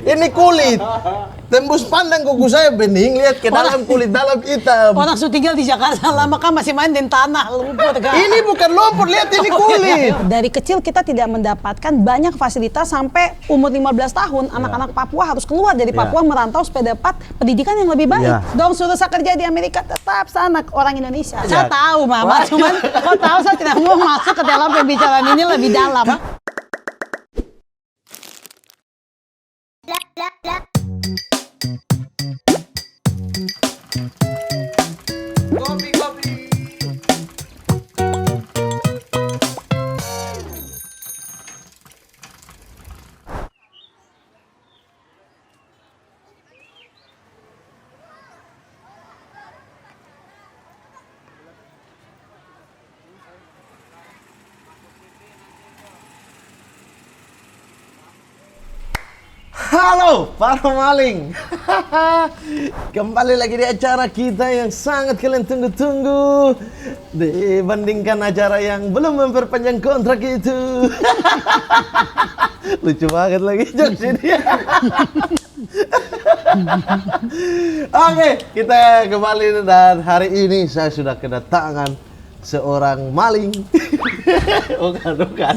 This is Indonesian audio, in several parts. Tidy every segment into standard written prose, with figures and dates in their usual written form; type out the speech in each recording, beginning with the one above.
Ini kulit. Tembus pandang kuku saya bening, lihat ke dalam kulit dalam hitam. Orang sudah tinggal di Jakarta lama kan masih main di tanah lumpur kan. Ini bukan lumpur, lihat ini kulit. Dari kecil kita tidak mendapatkan banyak fasilitas sampai umur 15 tahun anak-anak Papua harus keluar dari Papua merantau supaya dapat pendidikan yang lebih baik. Dong suruh saya kerja di Amerika tetap sana orang Indonesia. Saya tahu Mama, cuman kok tahu saya tidak mau masuk ke dalam pembicaraan ini lebih dalam. Halo para maling. Kembali lagi di acara kita yang sangat kalian tunggu-tunggu. Dibandingkan acara yang belum memperpanjang kontrak itu. Lucu banget lagi jokes ini. Oke, kita kembali dan hari ini saya sudah kedatangan seorang maling. bukan.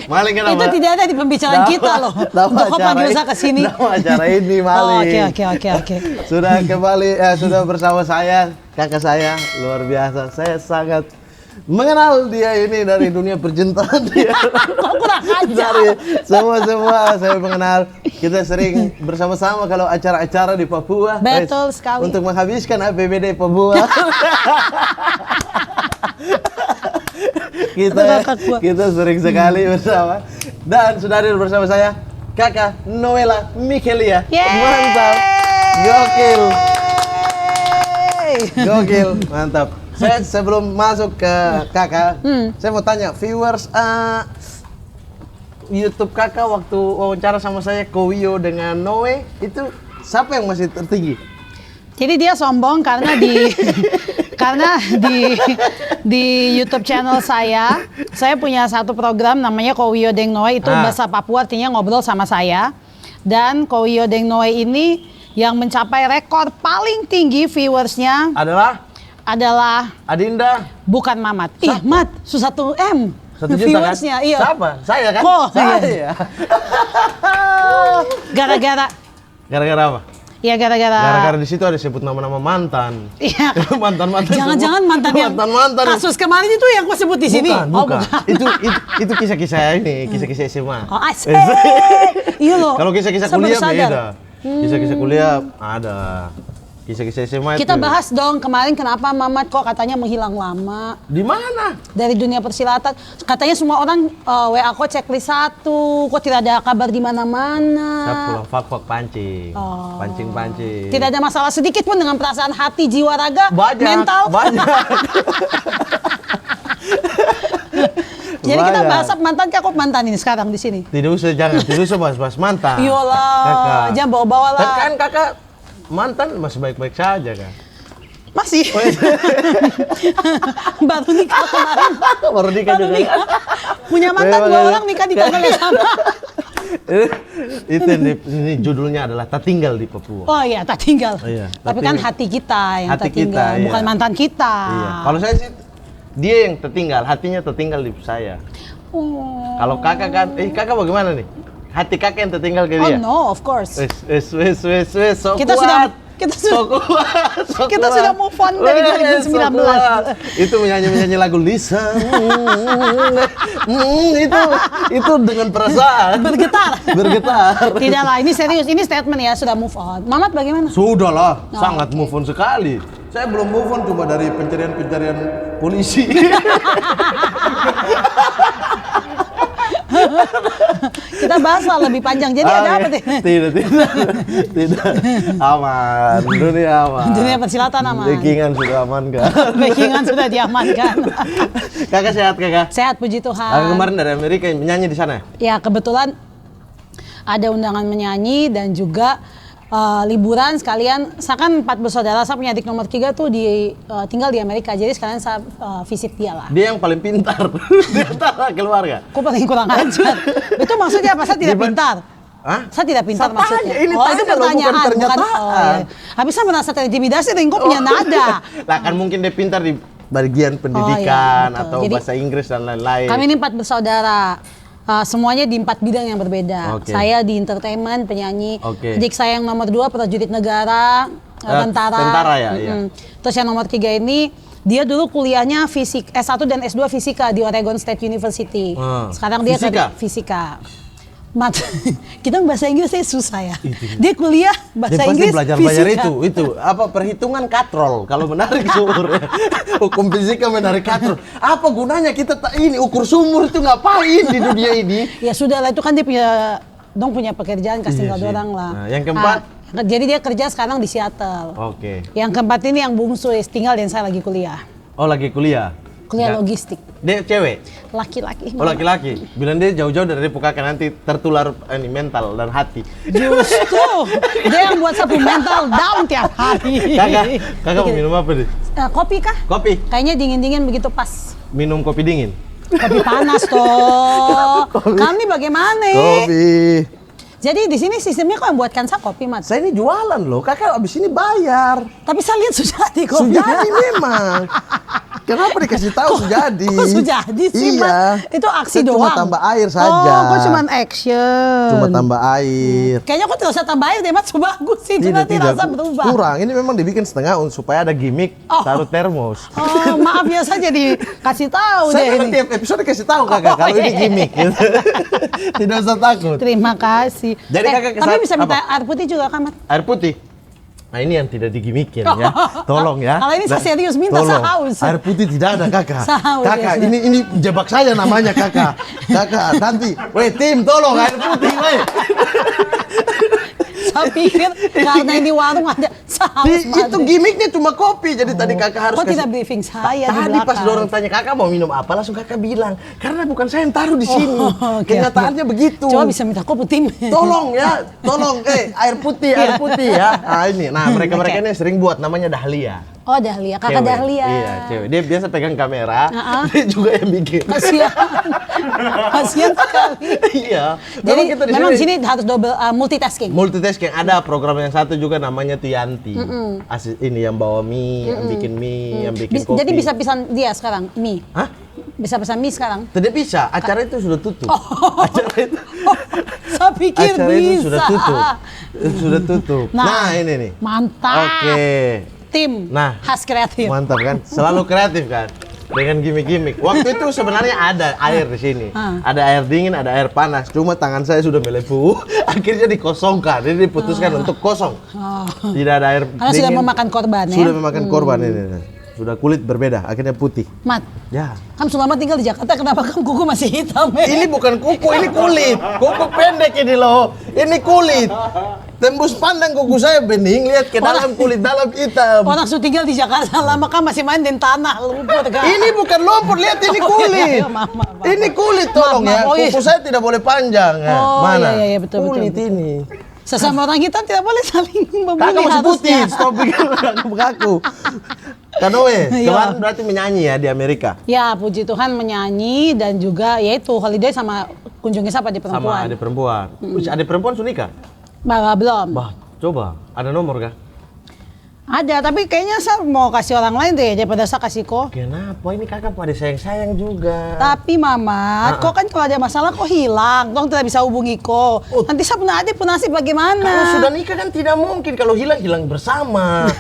Maling kenapa? Itu tidak ada di pembicaraan kita loh. Kok panggil saya ke sini? Nama acara ini maling. Oke. Sudah kembali, sudah bersama saya, kakak saya, luar biasa. Saya sangat mengenal dia ini dari dunia percintaan dia. Kok kurang ajar? Dari semua saya mengenal. Kita sering bersama-sama kalau acara-acara di Papua. Betul sekali. Untuk menghabiskan APBD Papua. kita sering sekali bersama. Dan sudah hadir bersama saya kakak Noela Michelia. Mantap. Gokil, mantap. Saya sebelum masuk ke kakak, saya mau tanya viewers YouTube kakak waktu wawancara sama saya Kowio dengan Noe itu siapa yang masih tertinggi? Jadi dia sombong karena di YouTube channel saya punya satu program namanya Kowio Deng Noe, itu bahasa Papua artinya ngobrol sama saya. Dan Kowio Deng Noe ini yang mencapai rekor paling tinggi viewersnya adalah Adinda. Bukan Mamat. Ih, Mat, susah 1M. 1 juta viewersnya, kan? iya. Siapa? Saya kan? Oh, saya. Gara-gara apa? Ya gara-gara di situ ada sebut nama-nama mantan. Iya. mantan. Jangan-jangan mantan yang kasus kemarin itu yang kau sebut di sini. Bukan. Itu kisah-kisah ini, kisah-kisah SMA. Oh, asik. Iya loh. Kalau kisah-kisah kuliah beda. Kisah-kisah kuliah ada. Kisah-kisah SMA kita bahas dong kemarin kenapa Mamat kok katanya menghilang lama. Di mana? Dari dunia persilatan. Katanya semua orang WA kok checklist 1, kok tidak ada kabar di mana-mana. Saya pulang fak pancing. Pancing. Tidak ada masalah sedikit pun dengan perasaan hati, jiwa, raga, mental. Banyak. Jadi kita bahas mantan, kok mantan ini sekarang di sini? Tidak usah bahas mantan. Iyalah, jangan bawa-bawa lah. Kan kakak mantan masih baik-baik saja kan? Masih. Baru nikah kemarin. Baru nikah juga. Punya mantan 2 orang nikah di tanggal yang sama. Itu ini judulnya adalah Tak Tinggal di Papua. Oh iya, tak tinggal. Iya, tapi kan hati kita yang hati tertinggal, kita, bukan mantan kita. Iya. Kalau saya sih dia yang tertinggal, hatinya tertinggal di saya. Kalau kakak kan, kakak bagaimana nih? Hati kakak yang tertinggal ke dia? Oh no, of course. So kita kuat. Kita sudah move on dari 2019. Itu menyanyi lagu Lisa. Itu dengan perasaan. Bergetar. Tidaklah, ini serius, ini statement ya, sudah move on. Mamat bagaimana? Sudahlah, sangat move on sekali. Saya belum move on cuma dari pencarian polisi. Kita bahas lah lebih panjang. Jadi ada apa nih? Tidak. Aman. Dunia persilatan aman. Backingan sudah amankan. Backingan sudah diamankan. Kakak sehat kakak? Sehat puji Tuhan. Kakak kemarin dari Amerika menyanyi di sana? Ya kebetulan ada undangan menyanyi dan juga liburan sekalian. Saya kan 4 bersaudara, saya punya adik nomor 3 tuh tinggal di Amerika, jadi sekalian saya visit dia lah. Dia yang paling pintar di antara keluarga. Kok paling kurang ajar? Itu maksudnya apa? Saya tidak pintar? Hah? Saya tidak pintar Saya maksudnya. tanya, ini itu tanya loh, bukan pertanyaan, pernyataan. Habis saya merasa terintimidasi dengan kau punya nada. Lah kan mungkin dia pintar di bagian betul. pendidikan atau Jadi, bahasa Inggris dan lain-lain. Kami ini 4 bersaudara. Semuanya di 4 bidang yang berbeda. Oke. Saya di entertainment, penyanyi. Oke. Adik saya yang nomor 2 prajurit negara, tentara. Tentara ya, iya. Terus yang nomor 3 ini dia dulu kuliahnya S1 dan S2 fisika di Oregon State University. Sekarang dia fisika. Kita bahasa Inggris saya susah ya. Dia kuliah bahasa dia Inggris belajar itu apa perhitungan katrol kalau menarik sumur ya. Hukum fisika menarik katrol. Apa gunanya kita ini ukur sumur itu ngapain di dunia ini? Ya sudah lah, itu kan dia punya pekerjaan kasih tinggal orang lah. Nah, yang keempat jadi dia kerja sekarang di Seattle. Oke. Yang keempat ini yang bungsu tinggal dan saya lagi kuliah. Oh, lagi kuliah. Logistik. Dia cewek? Laki-laki. Oh, laki-laki. Bilang dia jauh-jauh dari Pukaka nanti tertular mental dan hati. Justru dia yang buat sapu mental down tiap hari. Kakak mau minum apa nih? Kopi kah? Kopi. Kayaknya dingin-dingin begitu pas. Minum kopi dingin. Kopi panas toh. Kami bagaimana? Kopi. Jadi di sini sistemnya kok yang buatkan saya kopi, Mat? Saya ini jualan loh, kakak abis ini bayar. Tapi saya lihat Sujadi kopi. Sujadi memang. Kenapa dikasih tahu Sujadi? Kok Sujadi sih, iya. Mat? Itu aksi Saya doang. Cuma tambah air saja. Oh, kok cuma action. Cuma tambah air. Kayaknya kok tidak usah tambah air deh, Mat. Bagus sih, itu nanti rasa berubah. Kurang, ini memang dibikin setengah supaya ada gimmick taruh termos. Oh, maaf ya saya jadi kasih tahu deh Saya ini. tiap episode kasih tahu kakak kalau ini gimmick. Tidak usah takut. Terima kasih. Jadi kakak tapi bisa minta air putih juga kan, Mat? Air putih. Nah ini yang tidak digimikin ya, tolong ya. Kalau ini saya serius minta saya haus. Air putih tidak ada kakak. Sahaus, Kakak, ya, ini jebak saya namanya kakak. Kakak, nanti, weh tim tolong air putih weh. Saya pikir karena ini warung ada sahaus. Itu gimmicknya cuma kopi, jadi tadi kakak harus kok tidak briefing saya di Tadi pas belakang? orang tanya kakak mau minum apa, langsung kakak bilang, karena bukan saya yang taruh di sini. Oke, Kenyataannya begitu. Coba bisa minta kopi tim. Tolong ya, tolong air putih ya. Nah ini, mereka ini sering buat namanya Dahlia. Oh, Dahlia, kakak Cewek. Dahlia. Iya, cewek. Dia biasa pegang kamera, dia juga yang bikin. Kasihan sekali. Iya. Jadi kita di memang sini harus double multitasking. Multitasking, ada program yang satu juga namanya Tuyanti. Ini yang bawa mie, yang bikin mie, yang bikin kopi. Jadi bisa pesan dia sekarang mie. Hah? Bisa pesan mie sekarang? Tidak bisa, acara itu sudah tutup. Acara itu. Saya pikir acara bisa. itu sudah tutup. Sudah tutup. Nah, ini nih. Mantap. Oke. Tim khas kreatif. Mantap kan? Selalu kreatif kan? Dengan gimmick-gimmick. Waktu itu sebenarnya ada air di sini. Ada air dingin, ada air panas. Cuma tangan saya sudah melepuh. Akhirnya dikosongkan. Jadi diputuskan untuk kosong. Tidak ada air Karena dingin. sudah memakan korban ya? Sudah memakan korban ini. Sudah kulit berbeda, akhirnya putih. Mat, ya. Kan selama tinggal di Jakarta, kenapa kan kuku masih hitam? Ini bukan kuku, ini kulit. Kuku pendek ini loh. Ini kulit. Tembus pandang kuku saya bening, lihat ke dalam kulit dalam hitam. Orang sudah tinggal di Jakarta lama kan masih main di tanah lumpur kan? Ini bukan lumpur, lihat ini kulit. Maaf. Ini kulit tolong ya. Kuku saya tidak boleh panjang ya. Mana? Iya, betul. Kulit ini. Sesama orang hitam tidak boleh saling membuli. Kakak masih putih, harusnya. stop bikin aku. Kanoe, kemarin berarti menyanyi ya di Amerika? Ya, puji Tuhan menyanyi dan juga yaitu holiday sama kunjungi siapa di perempuan. Sama adik perempuan. Adik perempuan sudah nikah? Belum. Bah, coba, ada nomor kah? Ada, tapi kayaknya saya mau kasih orang lain deh daripada saya kasih kok. Kenapa? Ini kakak pada sayang-sayang juga. Tapi Mama, kok kan kalau ada masalah kok hilang, dong tidak bisa hubungi kok. Nanti saya punya adik pun nasib bagaimana? Kalau sudah nikah kan tidak mungkin, kalau hilang bersama.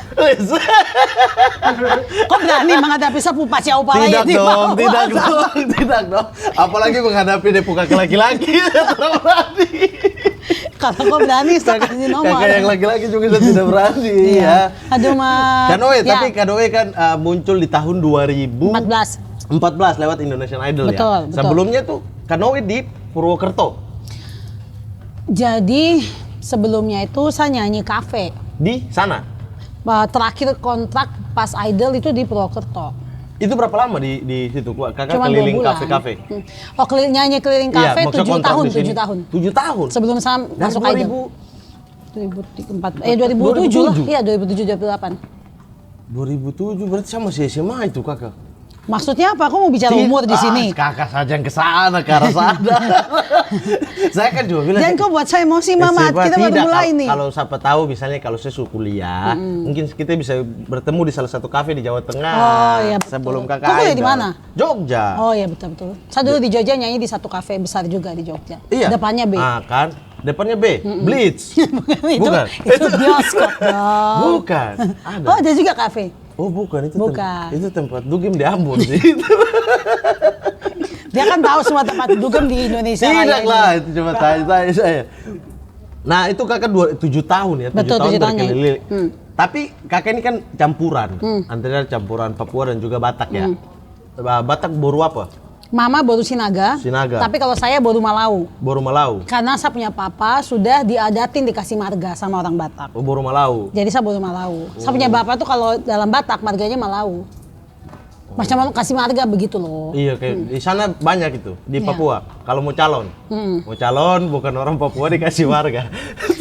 Kok berani menghadapi sepupu siapa lagi? Tidak dong. Apalagi menghadapi depuka laki-laki, berani. Kalau kok berani saya kasih nomor. Kakak yang laki-laki juga saya tidak berani ya. Aduh Mas. Kanoe, tapi Kanoe kan muncul di tahun 2014 lewat Indonesian Idol betul, ya. Betul. Sebelumnya tuh Kanoe di Purwokerto. Jadi sebelumnya itu saya nyanyi kafe. Di sana. Terakhir kontrak pas Idol itu di Purwokerto. Itu berapa lama di situ? Kakak Cuma keliling 2 bulan. kafe-kafe. Oh, nyanyi keliling kafe 7 tahun, 7 tahun. 7 tahun. Sebelum saya masuk Idol. 2007 lah. Iya, 2007 2008. 2007 berarti sama si SMA itu kakak. Maksudnya apa? Aku mau bicara umur di sini. Kakak saja yang kesana, ke arah sana. Saya kan juga bilang. Jangan kau buat saya emosi, Mama. Kita baru mulai nih. Kalau siapa tahu, misalnya kalau saya suku kuliah, mungkin kita bisa bertemu di salah satu kafe di Jawa Tengah. Oh iya, betul. Sebelum kakak. Kau kuliah di mana? Jogja. Oh iya, betul. Saya dulu di Jogja nyanyi di satu kafe besar juga di Jogja. Iya. Depannya B. Ah kan, depannya B. Blitz. Bukan. Itu bioskop dong. Bukan. Ada. Oh, ada juga kafe. Oh bukan, itu Bukan. itu tempat dugem di Ambon sih. Dia kan tahu semua tempat dugem di Indonesia. Tidak lah, itu cuma tanya saya. Nah itu kakak 7 tahun ya, 7 tahun berkeliling. Tapi kakak ini kan campuran, antara campuran Papua dan juga Batak ya. Batak boru apa? Mama boru Sinaga. Tapi kalau saya boru Malau. Boru Malau. Karena saya punya papa sudah diadatin dikasih marga sama orang Batak. Oh, boru Malau. Jadi saya boru Malau. Saya punya bapak tuh kalau dalam Batak marganya Malau. Macam kasih marga begitu loh. Iya, kayak di sana banyak itu di Papua. Kalau mau calon, bukan orang Papua dikasih marga.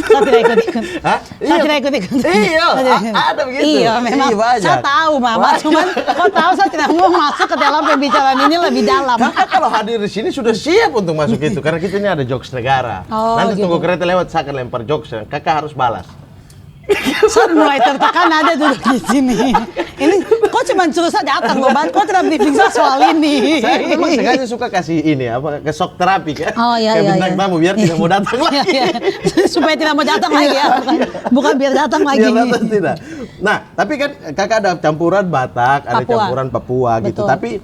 Saya tidak ikut-ikut. Hah? Saya tidak ikut-ikut. Iya, ada begitu. Iya, memang. Saya tahu, Mama. Cuman kau tahu saya tidak mau masuk ke dalam pembicaraan ini lebih dalam. Kakak kalau hadir di sini sudah siap untuk masuk itu karena kita ini ada jokes negara. Nanti gitu. tunggu kereta lewat saya akan lempar jokes. Kakak harus balas. Saya mulai tertekan ada duduk di sini. Ini kok cuma suruh saya datang loh, Kok tidak briefing saya soal ini. Saya memang sengaja suka kasih ini apa ke shock terapi kan. Oh iya iya. Bintang tamu biar tidak mau datang lagi. Supaya tidak mau datang lagi ya. Bukan biar datang lagi. Biar datang tidak. Nah, tapi kan kakak ada campuran Batak, ada campuran Papua gitu. Tapi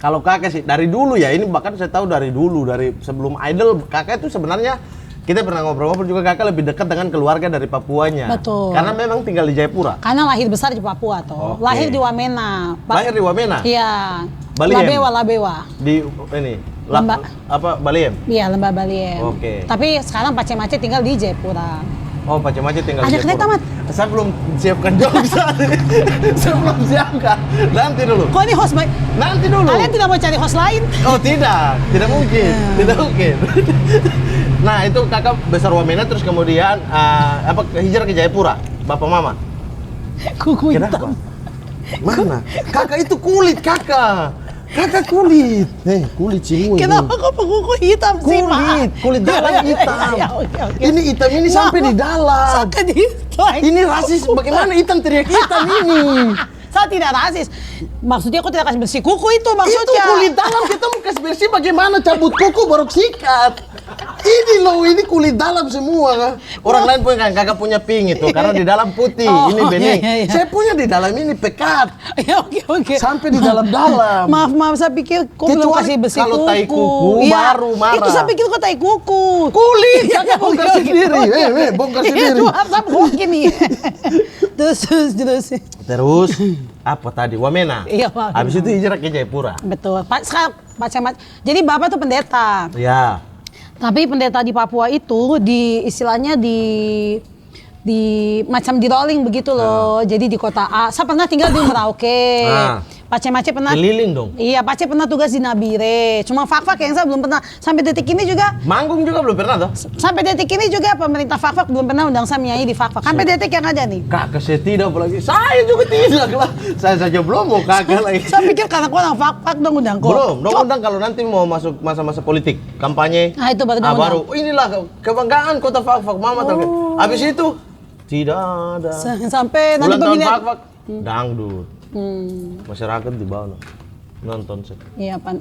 kalau kakak sih dari dulu ya, ini bahkan saya tahu dari dulu, dari sebelum Idol, kakak itu sebenarnya kita pernah ngobrol-ngobrol juga kakak lebih dekat dengan keluarga dari Papuanya. Betul. Karena memang tinggal di Jayapura. Karena lahir besar di Papua toh. Oke. Lahir di Wamena. Lahir di Wamena? Iya. Baliem? Labewa. Di ini. Baliem? Iya, Lembah Baliem. Oke. Tapi sekarang Pace-Mace tinggal di Jayapura. Oh, Pace-Mace tinggal Ada di Jayapura. kereta, Mat? Saya belum siapkan jokes. Saya belum siapkan. Nanti dulu. Kok ini host baik? Nanti dulu. Kalian tidak mau cari host lain? Oh tidak, tidak mungkin, tidak mungkin. Nah itu kakak besar Wamena terus kemudian hijrah ke Jayapura, bapak mama. Kuku Kenapa? hitam. Mana? Kakak itu kulit kakak. Kakak kulit. Kulit semua. Kenapa kok kuku hitam sih, Mak? Kulit dalam hitam. Oke. Ini hitam ini sampai di dalam. Sampai di Ini rasis. Bagaimana hitam teriak hitam ini? Saya tidak rasis. Maksudnya aku tidak kasih bersih kuku itu maksudnya. Itu kulit dalam kita mau kasih bersih bagaimana cabut kuku baru sikat. Ini loh, ini kulit dalam semua. Orang lain punya kan, kakak punya pink itu karena di dalam putih, ini bening. Iya. Saya punya di dalam ini pekat. Ya oke. Sampai di dalam-dalam. Maaf, saya pikir kok belum kasih bersih kalau kuku. tai kuku baru marah. Itu saya pikir kok tai kuku. Kulit, kakak bongkar sendiri. Bongkar sendiri. Itu apa begini. Terus. Terus apa tadi? Wamena. Iya, Pak. Habis itu hijrah ke Jayapura. Betul. Sekarang jadi bapak tuh pendeta. Ya. Tapi pendeta di Papua itu istilahnya di macam di rolling begitu loh. Jadi di kota A. Saya pernah tinggal di Merauke. Pace-Mace pernah keliling dong. Iya, Pace pernah tugas di Nabire. Cuma Fak-Fak yang saya belum pernah. Sampai detik ini juga. Manggung juga belum pernah toh? Sampai detik ini juga pemerintah Fak-Fak belum pernah undang saya menyanyi di Fak-Fak. Sampai detik yang ada nih. Kakak saya tidak apalagi. Saya juga tidak lah. Saya saja belum mau kakak lagi. Saya pikir karena kau orang Fak-Fak dong undang kok. Belum, dong undang kalau nanti mau masuk masa-masa politik, kampanye. Itu baru dong baru. Inilah kebanggaan kota Fak-Fak mama Habis itu tidak ada. Sampai nanti ulang tahun pemilihan. Fak-Fak dangdut. Masyarakat di bawah nonton sih. Iya, Pan.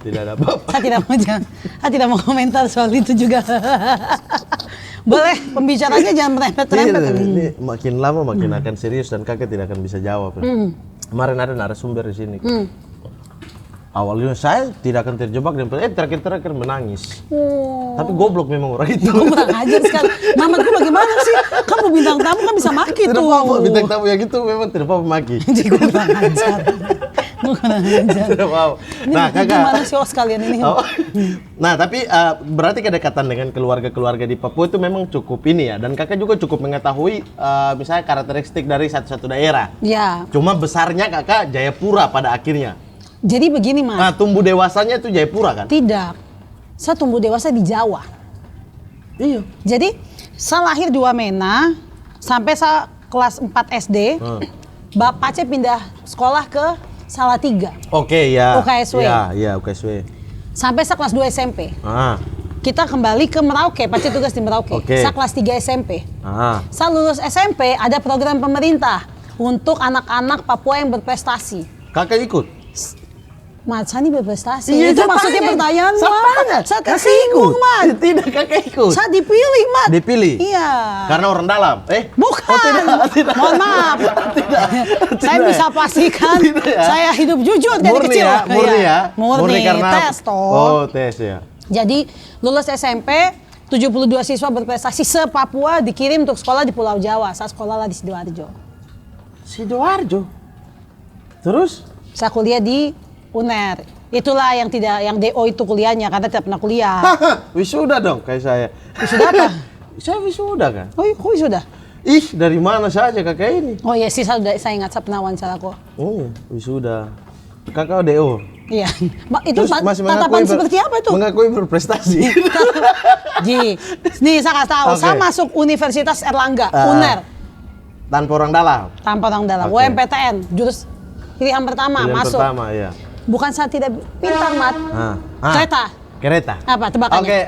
Tidak ada apa-apa. Saya tidak mau komentar soal itu juga. Boleh, pembicaranya jangan merempet-rempet. Ini makin lama makin akan serius dan kakak tidak akan bisa jawab. Kemarin ada narasumber di sini. Awalnya saya tidak akan terjebak dan terakhir menangis. Tapi goblok memang orang itu. Kurang ajar sekali. Mama gue bagaimana sih? Kamu bintang tamu kan bisa maki tidak tuh. Tidak apa-apa, bintang tamu yang itu memang tidak apa-apa maki. Jadi gue kurang ajar. Tidak apa-apa. Nah, kakak. Gimana sih sekalian ini? Nah, tapi berarti kedekatan dengan keluarga-keluarga di Papua itu memang cukup ini ya. Dan kakak juga cukup mengetahui misalnya karakteristik dari satu-satu daerah. Ya. Cuma besarnya kakak Jayapura pada akhirnya. Jadi begini, Mas. Nah, tumbuh dewasanya itu Jayapura kan? Tidak. Saya tumbuh dewasa di Jawa. Iya. Jadi, saya lahir di Wamena sampai saya kelas 4 SD. Bapak pindah sekolah ke Salatiga. Oke, ya. UKSW. Iya, UKSW. Sampai saya kelas 2 SMP. Kita kembali ke Merauke, Pace tugas di Merauke. Saya kelas 3 SMP. Saya lulus SMP, ada program pemerintah untuk anak-anak Papua yang berprestasi. Kakak ikut? Mat, Sani berprestasi. Iya, itu maksudnya pertanyaan, Mat. Saya tersinggung, Mat. Tidak, kakak ikut. Saya dipilih, Mat. Dipilih? Iya. Karena orang dalam? Bukan. Oh, tidak. Mohon maaf. Tidak. Saya bisa pastikan ya? saya hidup jujur dari Murni kecil. Ya? Murni ya? Murni karena tes toh. Oh, tes ya. Jadi lulus SMP, 72 siswa berprestasi se-Papua dikirim untuk sekolah di Pulau Jawa. Saya sekolah lah di Sidoarjo. Sidoarjo? Terus? Saya kuliah di UNER. Itulah yang DO itu kuliahnya karena tidak pernah kuliah. Wisuda dong kayak saya. Wisuda apa? Saya wisuda kan. Oh, kok wisuda? Ih, dari mana saja kakak ini? Oh iya sih, saya ingat saya pernah wawancara kok. Oh, wisuda. Kakak DO. Iya. Itu Terus masih tatapan seperti apa itu? Mengakui berprestasi. Ji, nih saya kasih tahu, saya masuk Universitas Erlangga, UNER. Tanpa orang dalam. Tanpa orang dalam. UMPTN, jurus pilihan pertama masuk. Pertama, ya. Bukan saya tidak pintar, Mat. Kereta. Apa tebakannya? Oke,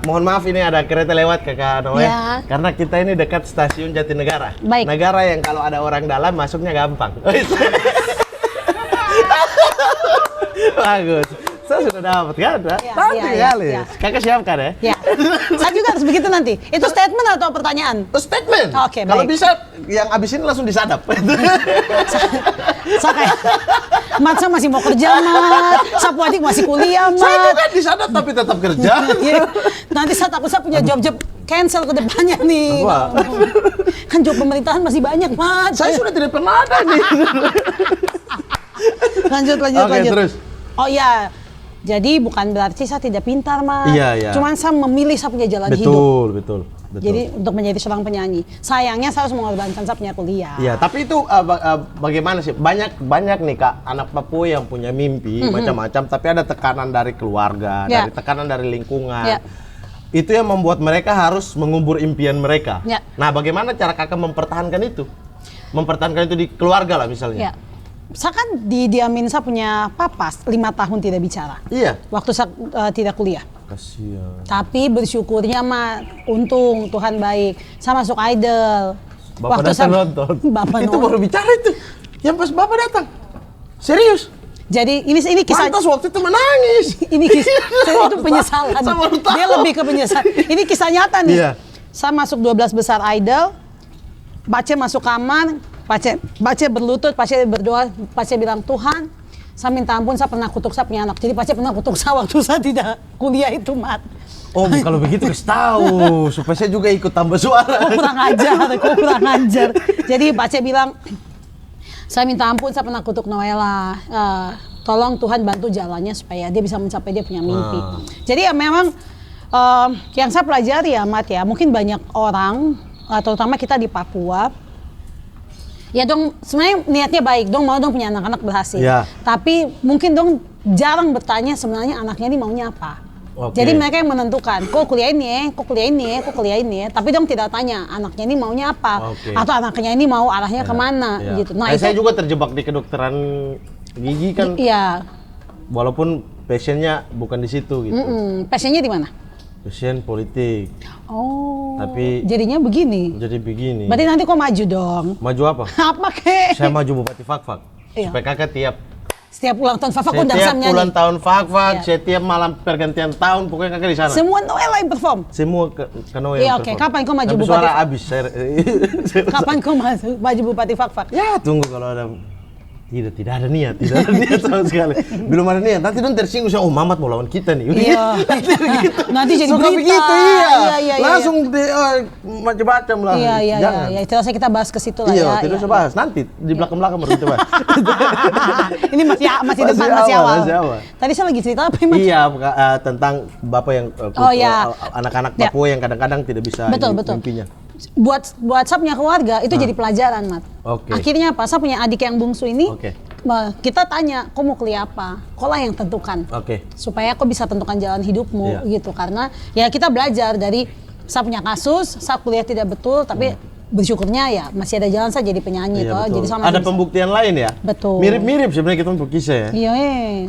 mohon maaf ini ada kereta lewat kakak Noe. Ya. Karena kita ini dekat stasiun Jatinegara. Baik. Negara yang kalau ada orang dalam masuknya gampang. Bagus. Saya sudah dapat kan? Nanti kali. Kakak siapkan ya? Ya. Saya juga harus begitu nanti. Itu statement atau pertanyaan? Statement. Oke, kalau baik. bisa yang abis ini langsung disadap. Saya kayak, Mat, saya masih mau kerja, Mat. Sapu adik masih kuliah, Mat. Saya juga disadap tapi tetap kerja. Nanti saya takut saya punya job-job cancel ke depannya nih. Apa? Kan job pemerintahan masih banyak, Mat. Saya sudah tidak pernah ada nih. Lanjut. Oke, terus. Oh iya, jadi bukan berarti saya tidak pintar, Mat. Iya. Cuman saya memilih saya punya jalan hidup. Betul. Jadi untuk menjadi seorang penyanyi, sayangnya saya harus mengorbankan saya punya kuliah. Iya, tapi itu bagaimana sih? Banyak nih Kak, anak Papua yang punya mimpi macam-macam, tapi ada tekanan dari keluarga, dari tekanan dari lingkungan. Itu yang membuat mereka harus mengubur impian mereka. Nah, bagaimana cara Kakak mempertahankan itu? Mempertahankan itu di keluarga lah misalnya. Saya kan didiamin, saya punya papas 5 tahun tidak bicara. Iya. Waktu saya tidak kuliah. Kasihan. Tapi bersyukurnya mah untung Tuhan baik. Saya masuk Idol. Bapak datang nonton. Bapak itu baru bicara itu. Yang pas Bapak datang. Serius. Jadi ini kisah. Pantas waktu itu menangis. Ini kisah itu penyesalan. Dia lebih ke penyesalan. Ini kisah nyata nih. Iya. Saya masuk 12 besar Idol. Pace masuk kamar. Pace berlutut, Pace berdoa, Pace bilang, Tuhan, saya minta ampun, saya pernah kutuk saya punya anak. Jadi Pace pernah kutuk saya waktu saya tidak kuliah itu, Mat. Oh, kalau begitu kasih tahu supaya saya juga ikut tambah suara. Kok kurang ajar. Jadi Pace bilang, saya minta ampun, saya pernah kutuk Noella. Tolong Tuhan bantu jalannya supaya dia bisa mencapai dia punya mimpi. Jadi ya memang yang saya pelajari ya, Mat ya, mungkin banyak orang, terutama kita di Papua. Ya dong, sebenarnya niatnya baik dong, mau dong punya anak-anak berhasil. Ya. Tapi mungkin dong jarang bertanya sebenarnya anaknya ini maunya apa. Jadi mereka yang menentukan, kok kuliah ini ya. Tapi dong tidak tanya anaknya ini maunya apa, atau anaknya ini mau arahnya kemana gitu. Nah, saya juga terjebak di kedokteran gigi kan. Iya. Walaupun passionnya bukan di situ gitu. Passionnya di mana? Passion politik. Oh. Tapi jadinya begini. Jadi begini. Berarti nanti kok maju dong? Maju apa? Apa kek? Saya maju Bupati Fakfak. Supaya Kakak setiap ulang tahun Fakfak undang setiap saya nyanyi. ulang tahun Fakfak, setiap malam pergantian tahun, pokoknya Kakak di sana. Semua Noella yang perform. Semua ke Noella yang perform. Kapan kau maju Tapi Bupati? Suara habis. Kapan kau maju Bupati Fakfak? Ya, tunggu kalau ada. Tidak ada niat sama sekali. Belum ada niat. Nanti dong tersinggung, oh Mamat mau lawan kita nih. Iya. Nanti jadi suka berita. Begitu, Iya. Langsung macam-macam lah. Iya. Tidak usah kita bahas ke situ lah ya. Iya, tidak usah bahas. Nanti di belakang-belakang baru kita bahas. Ini masih depan, masih awal. Tadi saya lagi cerita apa, Mas? Iya, tentang Bapak yang anak-anak Papua yang kadang-kadang tidak bisa mimpinya. Buat saya punya keluarga itu jadi pelajaran, Mat. Akhirnya apa? Saya punya adik yang bungsu ini. Kita tanya, kau mau kuliah apa? Kau lah yang tentukan. Supaya kau bisa tentukan jalan hidupmu gitu. Karena ya kita belajar dari saya punya kasus, saya kuliah tidak betul, tapi bersyukurnya ya masih ada jalan saja jadi penyanyi Iya, toh. betul. Jadi sama ada bisa- pembuktian lain ya? Betul. Mirip-mirip sebenarnya kita kisah ya. Iya.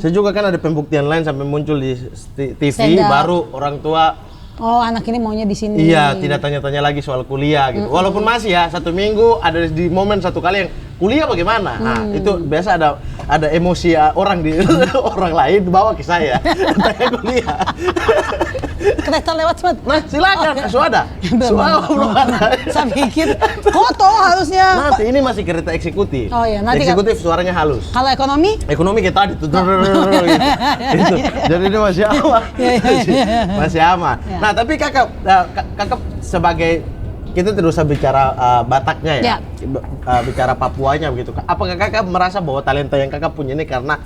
Saya juga kan ada pembuktian lain sampai muncul di TV, Stand up. baru orang tua Oh, anak ini maunya di sini. iya tidak tanya-tanya lagi soal kuliah gitu. Walaupun masih ya 1 minggu ada di momen 1 kali yang kuliah bagaimana. Nah, itu biasa ada emosi orang di orang lain bawa ke saya. Tanya kuliah. Kereta lewat sempat. Nah, silakan. Suada. Belum ada. Saya pikir koto harusnya. Nanti ini masih kereta eksekutif. Oh iya, nanti eksekutif suaranya halus. Kalau ekonomi? Ekonomi kayak tadi tuh. Gitu. Jadi ini masih aman. Masih aman. Nah, tapi kakak sebagai kita tidak usah bicara Bataknya ya. Bicara Papuanya begitu. Apakah kakak merasa bahwa talenta yang kakak punya ini karena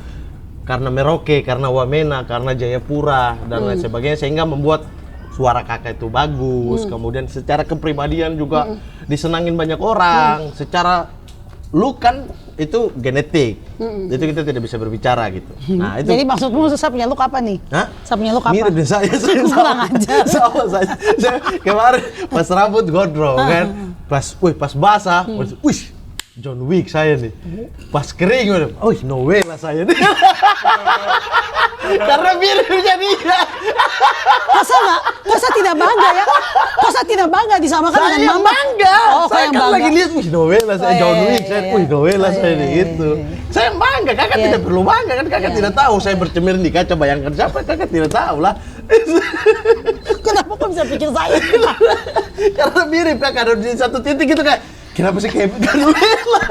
Merauke, karena Wamena, karena Jayapura dan lain sebagainya sehingga membuat suara kakak itu bagus, kemudian secara kepribadian juga disenangin banyak orang, secara look kan itu genetik, itu kita tidak bisa berbicara gitu. Nah itu. Jadi maksudmu saya punya look apa nih? Hah? Saya punya look apa? Mirip dengan saya Kurang ajar. sama saya. Saya kemarin pas rambut gondrong kan, pas basah, wih John Wick saya nih. Pas kering, oh no way lah saya nih. Karena mirip jadi dia. Masa nggak? Masa tidak bangga ya? Masa tidak bangga disamakan Saya dengan mama? bangga. Oh, Saya yang kan bangga. lagi lihat, wih no way lah saya Oh, iya, John iya, Wick. Saya, iya. wih no way lah Oh, saya iya, nih iya, gitu. iya. Saya bangga, kakak Iya. tidak perlu bangga kan kakak tidak tahu. Saya bercemir di kaca bayangkan siapa, kakak tidak tahu lah. Kenapa kau bisa pikir saya? Karena mirip kakak ada di satu titik gitu kayak kenapa sih kayak lah.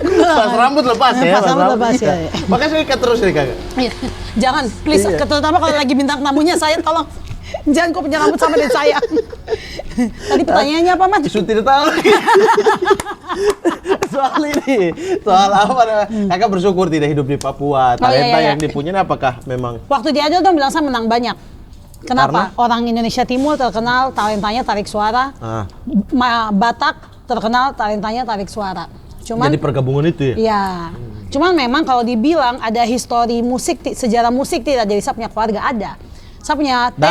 Pas rambut lepas ya. Pas rambut lepas, iya. ya. Makanya saya ikat terus nih kakak. Iya. Jangan, please, Iya. terutama kalau lagi bintang tamunya saya tolong jangan kau punya rambut sama dengan saya. Tadi pertanyaannya apa, Mas? Sudah tidak tahu lagi. Soal ini, soal apa? Kakak bersyukur tidak hidup di Papua. Talenta iya. yang dipunyai apakah memang? Waktu di Adel dong bilang saya menang banyak. Kenapa? Karena? Orang Indonesia Timur terkenal talentanya tarik suara. Batak terkenal talentanya tarik suara. Cuman Jadi pergabungan itu ya? iya. Cuman memang kalau dibilang ada histori musik, sejarah musik tidak, jadi saya punya keluarga ada. Saya punya tete.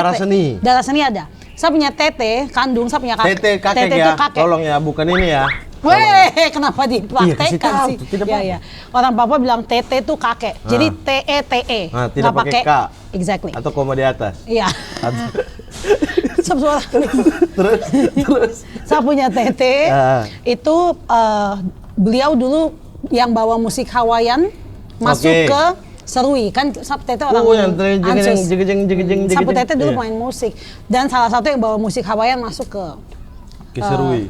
Darah seni ada. Saya punya tete, kandung, saya punya kakek. Tete kakek Tete ya, itu kakek. tolong ya, bukan ini ya. Weh, kenapa Iya, kasih dipraktekkan tahu, sih? tidak Iya, apa-apa. iya. Orang Papua bilang tete itu kakek. Jadi T-E-T-E. Nah, tidak Nggak pakai K. Exactly. Atau koma di atas. Iya. Atau- Suara. terus. Saya punya tete. Itu beliau dulu yang bawa musik Hawaiian masuk Oke. ke Serui kan. Tete orang yang Ansus. jegejeng. Sapu Tete dulu Iya. main musik dan salah satu yang bawa musik Hawaiian masuk ke Serui.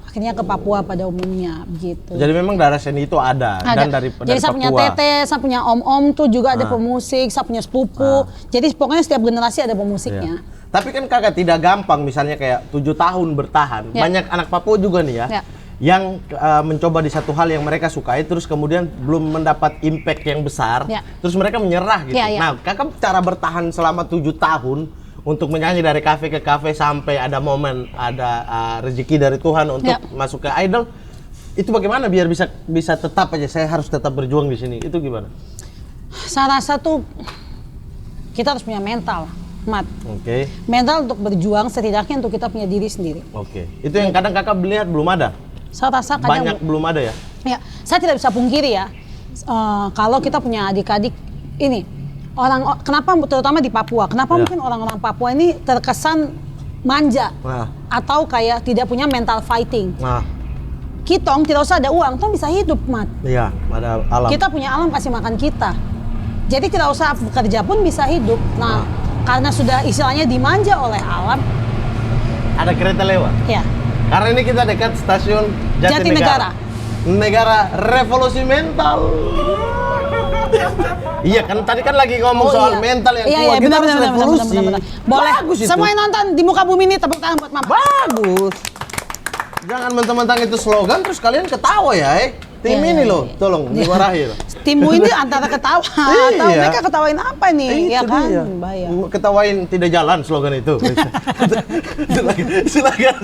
akhirnya ke Papua pada umumnya begitu. Jadi memang darah seni itu ada. Ada. Dan dari Jadi saya punya Papua. tete, saya punya om-om tuh juga ada pemusik, saya punya sepupu. Jadi pokoknya setiap generasi ada pemusiknya. Iya. Tapi kan kakak tidak gampang misalnya kayak 7 tahun bertahan. Ya. Banyak anak Papua juga nih ya. Ya. Yang mencoba di satu hal yang mereka sukai terus kemudian belum mendapat impact yang besar. Ya. Terus mereka menyerah gitu. Ya, ya. Nah, kakak cara bertahan selama 7 tahun untuk menyanyi dari kafe ke kafe sampai ada momen ada rezeki dari Tuhan untuk Ya. masuk ke idol. Itu bagaimana biar bisa tetap aja saya harus tetap berjuang di sini. Itu gimana? Saya rasa tuh kita harus punya mental, Mat. Oke. Mental untuk berjuang setidaknya untuk kita punya diri sendiri. Oke. Itu yang kadang kakak lihat belum ada. Saya rasa kadang Banyak belum ada ya. ya, saya tidak bisa pungkiri ya. Kalau kita punya adik-adik ini kenapa terutama di Papua, kenapa Ya. mungkin orang-orang Papua ini terkesan manja Nah. atau kayak tidak punya mental fighting. Nah, Kitong tidak usah ada uang, tong bisa hidup, Mat. iya, ada alam. Kita punya alam kasih makan kita. Jadi tidak usah bekerja pun bisa hidup. Nah, karena sudah istilahnya dimanja oleh alam, Ada kereta lewat. ya. Karena ini kita dekat stasiun Jatinegara. Negara revolusi mental. Iya kan tadi kan lagi ngomong soal mental yang kuat. Kita harus revolusi. Boleh. Bagus itu. Semua yang nonton di muka bumi ini tepuk tangan buat Mama. Bagus. Jangan mentang-mentang itu slogan terus kalian ketawa ya, Tim Iya, ini iya, loh, iya. tolong dimarahin. Timmu ini antara ketawa atau Iya. mereka ketawain apa nih? Ya Itu kan? dia. Bahaya. Ketawain tidak jalan slogan itu. silakan.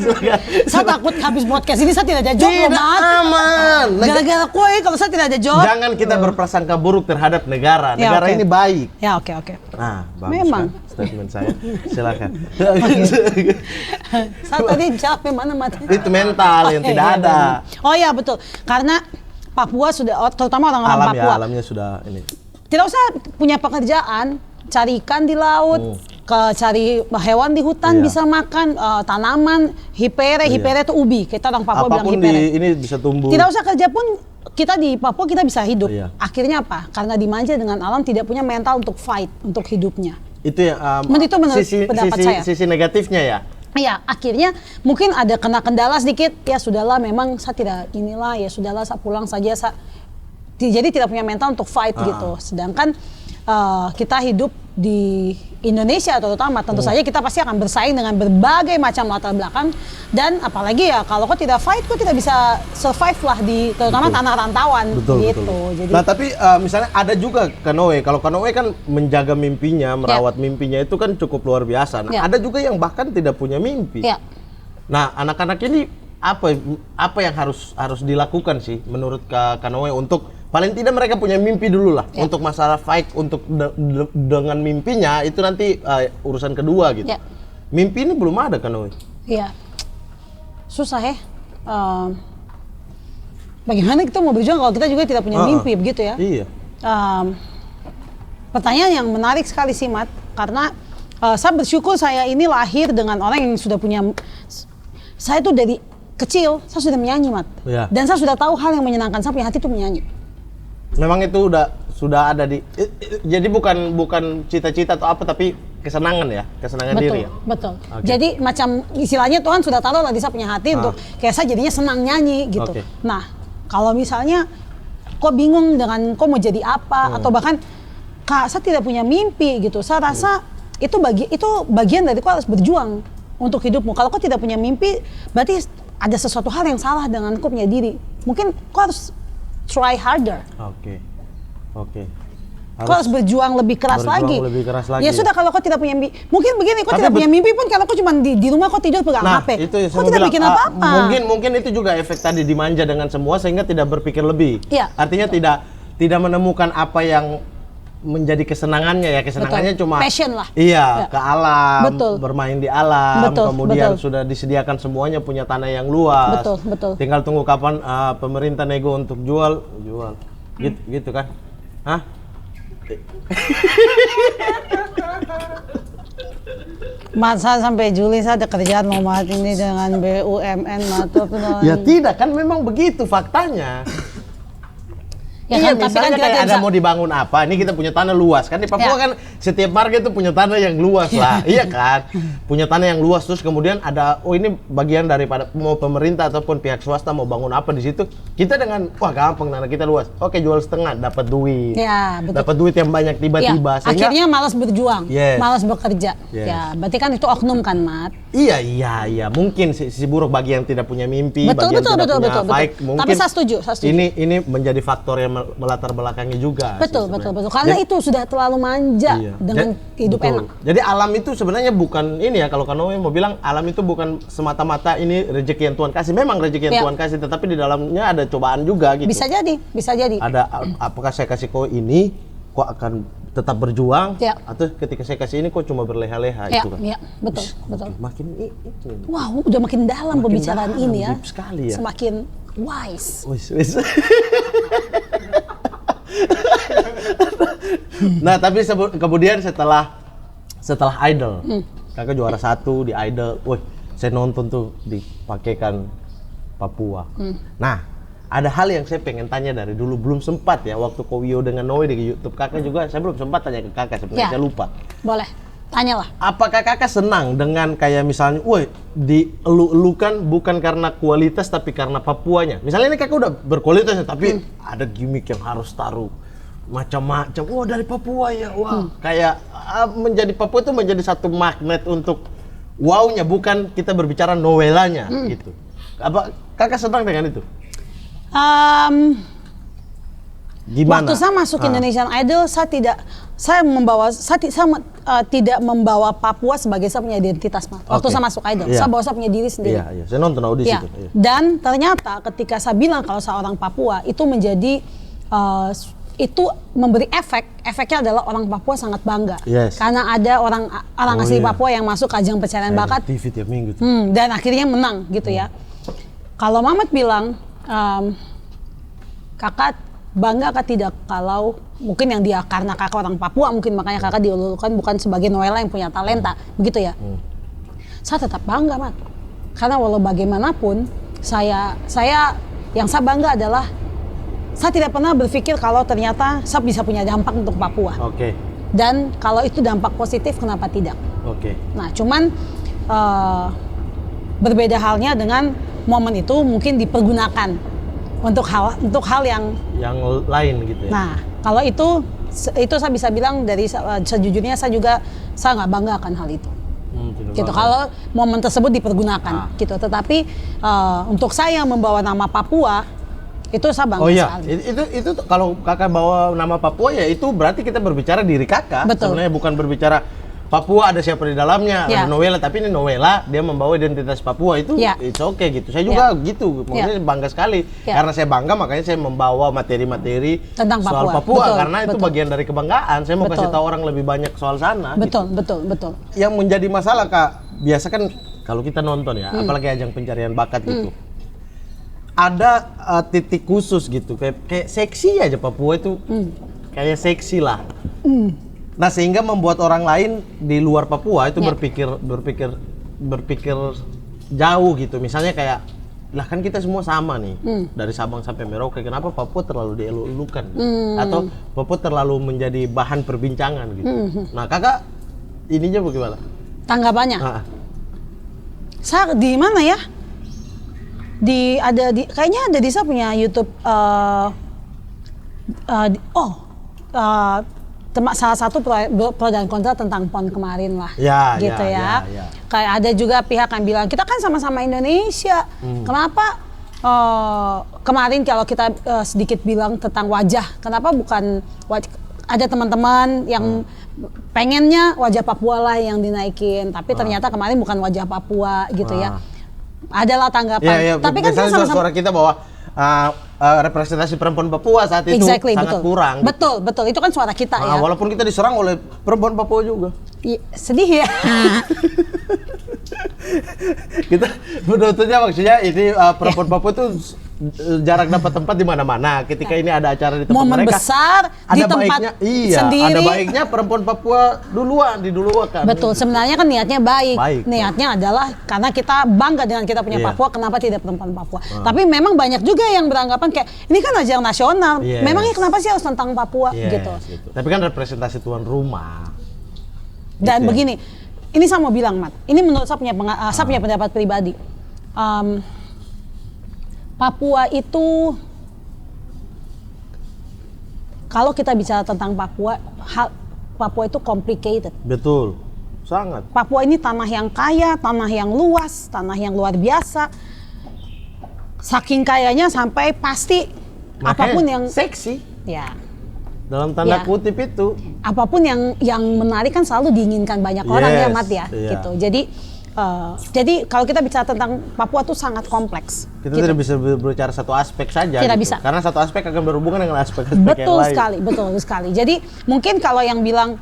Saya takut habis podcast ini saya tidak ada job loh, Tidak Mat. aman. Gara-gara kue kalau saya tidak ada job. Jangan kita berprasangka buruk terhadap negara. Ya, Negara oke. ini baik. Ya, oke. Nah, bagus Memang. kan? statement saya. Silakan. Saya tadi capek mana mati. Itu mental yang tidak ada. Oh iya betul, karena Papua sudah, terutama orang-orang Alam Papua. ya, alamnya sudah ini. Tidak usah punya pekerjaan, cari ikan di laut, cari hewan di hutan, bisa makan tanaman, hipere itu ubi. Kita orang Papua bilang apapun hipere. ini bisa tumbuh. Tidak usah kerja pun, kita di Papua kita bisa hidup. Iya. Akhirnya apa? Karena dimanja dengan alam, tidak punya mental untuk fight, untuk hidupnya. Itu yang Itu menurut pendapat saya. sisi negatifnya ya. Iya, akhirnya mungkin ada kena kendala sedikit, ya sudahlah, memang saya tidak inilah, ya sudahlah, saya pulang saja. Jadi tidak punya mental untuk fight gitu. Sedangkan kita hidup di Indonesia terutama, tentu saja kita pasti akan bersaing dengan berbagai macam latar belakang, dan apalagi ya kalau kau tidak fight, kau tidak bisa survive lah di terutama tanah rantauan gitu. Jadi, nah tapi misalnya ada juga Kanoe, kalau Kanoe kan menjaga mimpinya, merawat mimpinya itu kan cukup luar biasa. Nah, ada juga yang bahkan tidak punya mimpi. Nah, anak-anak ini apa yang harus dilakukan sih menurut Kanoe untuk paling tidak mereka punya mimpi dulu lah, untuk masalah fight untuk dengan mimpinya itu nanti urusan kedua gitu. Mimpi ini belum ada Kanoe. Iya, susah ya. Bagaimana kita mau berjuang kalau kita juga tidak punya mimpi begitu ya? Iya. Pertanyaan yang menarik sekali sih Mat, karena saya bersyukur saya ini lahir dengan orang yang sudah punya. Saya tuh dari kecil saya sudah menyanyi Mat, dan saya sudah tahu hal yang menyenangkan, saya punya hati itu menyanyi. Memang itu sudah ada di, jadi bukan cita-cita atau apa, tapi kesenangan ya, kesenangan diri ya. Betul. Jadi macam istilahnya Tuhan sudah taruh lah di saya punya hati untuk kayak saya jadinya senang nyanyi gitu. Nah, kalau misalnya kok bingung dengan kok mau jadi apa, atau bahkan Kak saya tidak punya mimpi gitu, saya rasa itu bagian dari kok harus berjuang untuk hidupmu. Kalau kau tidak punya mimpi, berarti ada sesuatu hal yang salah dengan kau punya diri. Mungkin kau harus try harder. Kau harus berjuang lebih keras lagi. Ya sudah, kalau kau tidak punya mimpi, mungkin begini, kau tidak punya mimpi pun kalau kau cuma di rumah kau tidur pegang HP, kau tidak bikin apa-apa. Mungkin itu juga efek tadi dimanja dengan semua sehingga tidak berpikir lebih. Artinya tidak menemukan apa yang menjadi kesenangannya ya, kesenangannya cuma passion lah. Iya, ke alam, bermain di alam, kemudian sudah disediakan semuanya, punya tanah yang luas. Tinggal tunggu kapan pemerintah nego untuk jual. Gitu kan? Hah? Masa sampai Juli saya ada kerjaan mau mati ini dengan BUMN Ya tidak, kan memang begitu faktanya. Ya iya, kan, misalnya tapi kan kayak ada mau dibangun apa, ini kita punya tanah luas kan di Papua kan setiap marga itu punya tanah yang luas lah, iya kan, punya tanah yang luas, terus kemudian ada ini bagian daripada mau pemerintah ataupun pihak swasta mau bangun apa di situ, kita dengan gampang tanah kita luas, oke jual setengah dapat duit, dapat duit yang banyak tiba-tiba, sehingga akhirnya malas berjuang, malas bekerja, ya berarti kan itu oknum kan Mat? Iya, mungkin sisi buruk bagi yang tidak punya mimpi, bagi yang tidak punya fight, mungkin. Tapi saya setuju. Ini menjadi faktor yang melatar belakangnya juga. Betul. Karena itu sudah terlalu manja dengan hidup enak. Jadi alam itu sebenarnya bukan ini ya, kalau Kanoe mau bilang alam itu bukan semata-mata ini rezeki yang Tuhan kasih. Memang rezeki yang Tuhan kasih, tetapi di dalamnya ada cobaan juga gitu. Bisa jadi. Ada apakah saya kasih kau ini, kau akan tetap berjuang, atau ketika saya kasih ini kok cuma berleha-leha itu kan. Iya, betul. Makin wow, udah makin dalam pembicaraan ini ya. Sekali ya. Semakin wise. Nah, tapi kemudian setelah Idol, kakak juara 1 di Idol, saya nonton tuh dipakaikan Papua. Nah, ada hal yang saya pengen tanya dari dulu, belum sempat ya, waktu Kowio dengan Noe di YouTube kakak juga, saya belum sempat tanya ke kakak sebenarnya, saya lupa. Boleh, tanyalah. Apakah kakak senang dengan kayak misalnya, dielu-elukan bukan karena kualitas tapi karena Papuanya? Misalnya ini kakak udah berkualitas tapi ada gimmick yang harus taruh macam-macam, dari Papua ya, kayak menjadi Papua itu menjadi satu magnet untuk wow-nya, bukan kita berbicara novelanya gitu. Apa kakak senang dengan itu? Gimana? Waktu saya masuk Indonesian Idol, saya tidak membawa Papua sebagai saya punya identitas, Mas. Waktu saya masuk Idol, saya bawa saya punya diri sendiri. Iya. Saya nonton audisi itu. Dan ternyata ketika saya bilang kalau saya orang Papua, itu menjadi itu memberi efeknya adalah orang Papua sangat bangga karena ada orang asli Papua yang masuk ajang pencarian bakat TV tiap minggu dan akhirnya menang gitu ya. Kalau Mamet bilang kakak bangga atau tidak kalau mungkin yang dia karena kakak orang Papua mungkin makanya kakak dilulukan bukan sebagai Noela yang punya talenta begitu ya. Saya tetap bangga Mat, karena walau bagaimanapun saya yang saya bangga adalah saya tidak pernah berpikir kalau ternyata saya bisa punya dampak untuk Papua. Dan kalau itu dampak positif, kenapa tidak? Nah, cuman berbeda halnya dengan momen itu mungkin dipergunakan untuk hal yang lain gitu ya. Nah, kalau itu saya bisa bilang dari sejujurnya saya nggak bangga akan hal itu. Gitu kalau momen tersebut dipergunakan gitu. Tetapi untuk saya membawa nama Papua itu saya bangga sekali. Itu kalau kakak bawa nama Papua ya itu berarti kita berbicara diri kakak. Sebenarnya bukan berbicara Papua ada siapa di dalamnya, ada Noela, tapi ini Noela dia membawa identitas Papua itu it's okay gitu. Saya juga gitu, maksudnya bangga sekali. Karena saya bangga makanya saya membawa materi-materi tentang soal Papua karena itu bagian dari kebanggaan. Saya mau kasih tahu orang lebih banyak soal sana. Betul. Yang menjadi masalah Kak, biasa kan kalau kita nonton ya, apalagi ajang pencarian bakat gitu. Ada titik khusus gitu, kayak seksi aja Papua itu, kayak seksi lah. Nah sehingga membuat orang lain di luar Papua itu berpikir jauh gitu. Misalnya kayak, lah kan kita semua sama nih, dari Sabang sampai Merauke, kenapa Papua terlalu dielulukan? Atau Papua terlalu menjadi bahan perbincangan gitu. Nah kakak, ininya bagaimana? Tanggapannya? Saya di mana ya? Kayaknya ada di saya punya YouTube salah satu pro dan kontra tentang PON kemarin lah gitu ya. Kayak ada juga pihak yang bilang kita kan sama-sama Indonesia, kenapa kemarin kalau kita sedikit bilang tentang wajah, kenapa bukan ada teman-teman yang pengennya wajah Papua lah yang dinaikin, tapi ternyata kemarin bukan wajah Papua gitu ya. Adalah tanggapan. Tapi kan kita sama-sama suara kita bahwa representasi perempuan Papua saat itu sangat kurang. Betul. Itu kan suara kita ya. Walaupun kita diserang oleh perempuan Papua juga. Sedih ya. Kita menurutnya maksudnya ini perempuan Papua itu jarang dapat tempat di mana-mana. Ketika ini ada acara di tempat momen mereka, besar di tempat sendiri. Ada baiknya perempuan Papua didulukan. Betul, sebenarnya kan niatnya baik. Niatnya adalah karena kita bangga dengan kita punya Papua, kenapa tidak perempuan Papua? Tapi memang banyak juga yang beranggapan kayak ini kan ajang nasional. Memangnya kenapa sih harus tentang Papua gitu. Tapi kan representasi tuan rumah. Dan begini, ini saya mau bilang Mat, ini menurut saya punya pendapat pribadi. Papua itu, kalau kita bicara tentang Papua itu complicated. Betul, sangat. Papua ini tanah yang kaya, tanah yang luas, tanah yang luar biasa. Saking kayanya sampai pasti apapun yang seksi. Ya. Dalam tanda kutip itu. Apapun yang menarik kan selalu diinginkan banyak orang ya Mat ya. Gitu. Jadi kalau kita bicara tentang Papua tuh sangat kompleks. Kita tidak bisa berbicara satu aspek saja. Tidak gitu. bisa. Karena satu aspek akan berhubungan dengan aspek-aspek yang lain. Betul sekali. Jadi mungkin kalau yang bilang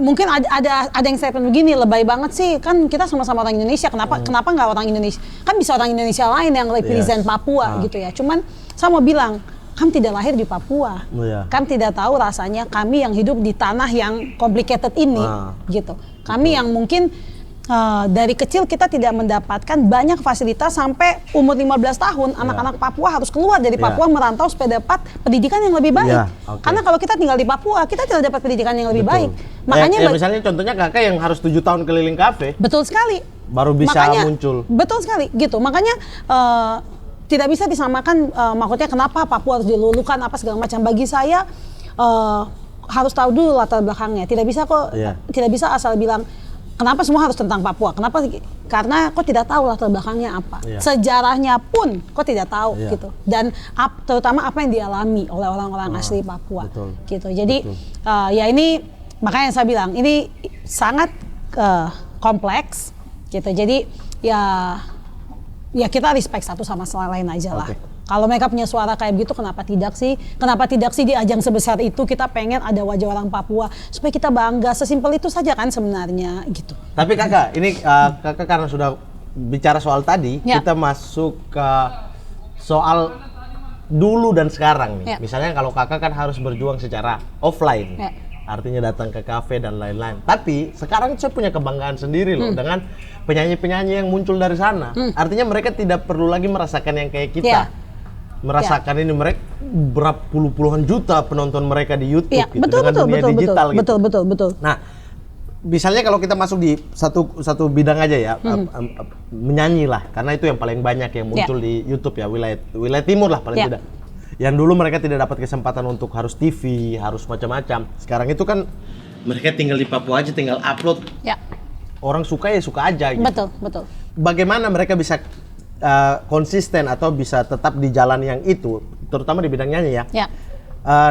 mungkin ada yang saya begini, lebay banget sih kan kita sama-sama orang Indonesia. Kenapa nggak orang Indonesia? Kan bisa orang Indonesia lain yang represent Papua gitu ya. Cuman saya mau bilang, kami tidak lahir di Papua. Kami tidak tahu rasanya kami yang hidup di tanah yang complicated ini gitu. Kami yang mungkin dari kecil kita tidak mendapatkan banyak fasilitas sampai umur 15 tahun anak-anak Papua harus keluar dari Papua merantau supaya dapat pendidikan yang lebih baik. Karena kalau kita tinggal di Papua, kita tidak dapat pendidikan yang lebih baik. Makanya misalnya contohnya kakak yang harus 7 tahun keliling kafe. Betul sekali. Baru bisa muncul. Betul sekali gitu. Makanya tidak bisa disamakan maksudnya kenapa Papua harus dilulukan apa segala macam. Bagi saya harus tahu dulu latar belakangnya. Tidak bisa asal bilang kenapa semua harus tentang Papua? Kenapa? Karena kok tidak tahu latar belakangnya apa. Sejarahnya pun kok tidak tahu gitu. Dan terutama apa yang dialami oleh orang-orang asli Papua. Gitu. Jadi ya ini makanya saya bilang ini sangat kompleks gitu. Jadi ya kita respect satu sama lain aja lah. Kalau mereka punya suara kayak gitu, kenapa tidak sih? Kenapa tidak sih di ajang sebesar itu kita pengen ada wajah orang Papua supaya kita bangga, sesimpel itu saja kan sebenarnya gitu. Tapi kakak, ini kakak karena sudah bicara soal tadi, kita masuk ke soal dulu dan sekarang nih. Misalnya kalau kakak kan harus berjuang secara offline, artinya datang ke kafe dan lain-lain. Tapi sekarang saya punya kebanggaan sendiri loh dengan penyanyi-penyanyi yang muncul dari sana. Artinya mereka tidak perlu lagi merasakan yang kayak kita. Merasakan ini mereka berapa puluhan juta penonton mereka di YouTube gitu, dengan dunia digital gitu. Betul. Nah, misalnya kalau kita masuk di satu bidang aja ya, menyanyi lah, karena itu yang paling banyak yang muncul di YouTube ya, wilayah timur lah paling tidak. Yang dulu mereka tidak dapat kesempatan untuk harus TV, harus macam-macam. Sekarang itu kan mereka tinggal di Papua aja, tinggal upload. Orang suka ya suka aja gitu. Betul. Bagaimana mereka bisa konsisten atau bisa tetap di jalan yang itu, terutama di bidang nyanyi ya,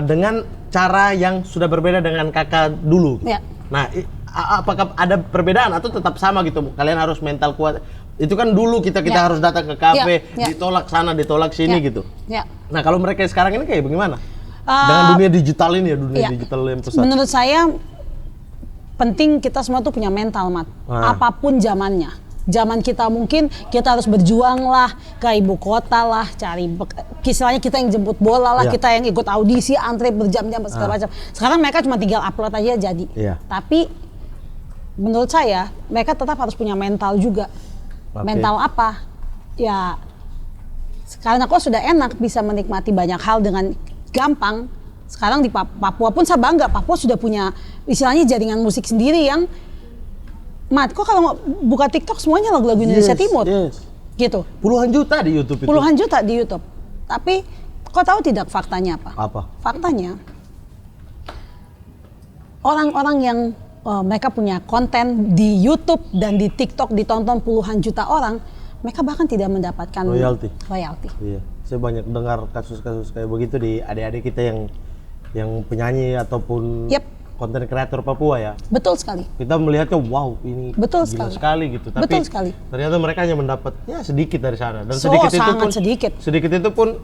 dengan cara yang sudah berbeda dengan kakak dulu. Nah, apakah ada perbedaan atau tetap sama gitu? Kalian harus mental kuat. Itu kan dulu kita harus datang ke kafe, ditolak sana, ditolak sini gitu. Nah, kalau mereka sekarang ini kayak bagaimana? Dengan dunia digital ini ya, dunia digital yang pesat. Menurut saya penting kita semua tuh punya mental, Mat. Apapun zamannya. Zaman kita mungkin kita harus berjuang lah ke ibu kota lah, cari istilahnya kita yang jemput bola lah, kita yang ikut audisi, antre berjam-jam segala macam. Sekarang mereka cuma tinggal upload aja jadi. Tapi menurut saya mereka tetap harus punya mental juga. Mental apa? Ya sekarang aku sudah enak bisa menikmati banyak hal dengan gampang. Sekarang di Papua pun saya bangga, Papua sudah punya istilahnya jaringan musik sendiri yang Mat, kok kalau buka TikTok semuanya lagu-lagu Indonesia Timur? Gitu. Puluhan juta di YouTube itu. Puluhan juta di YouTube. Tapi kau tahu tidak faktanya apa? Apa? Faktanya orang-orang yang mereka punya konten di YouTube dan di TikTok ditonton puluhan juta orang, mereka bahkan tidak mendapatkan royalti. Iya. Saya banyak dengar kasus-kasus kayak begitu di adik-adik kita yang penyanyi ataupun konten kreator Papua ya. Betul sekali. Kita melihatnya wow ini betul gila sekali gitu. Tapi betul sekali. Ternyata mereka hanya mendapat sedikit dari sana dan sedikit itu pun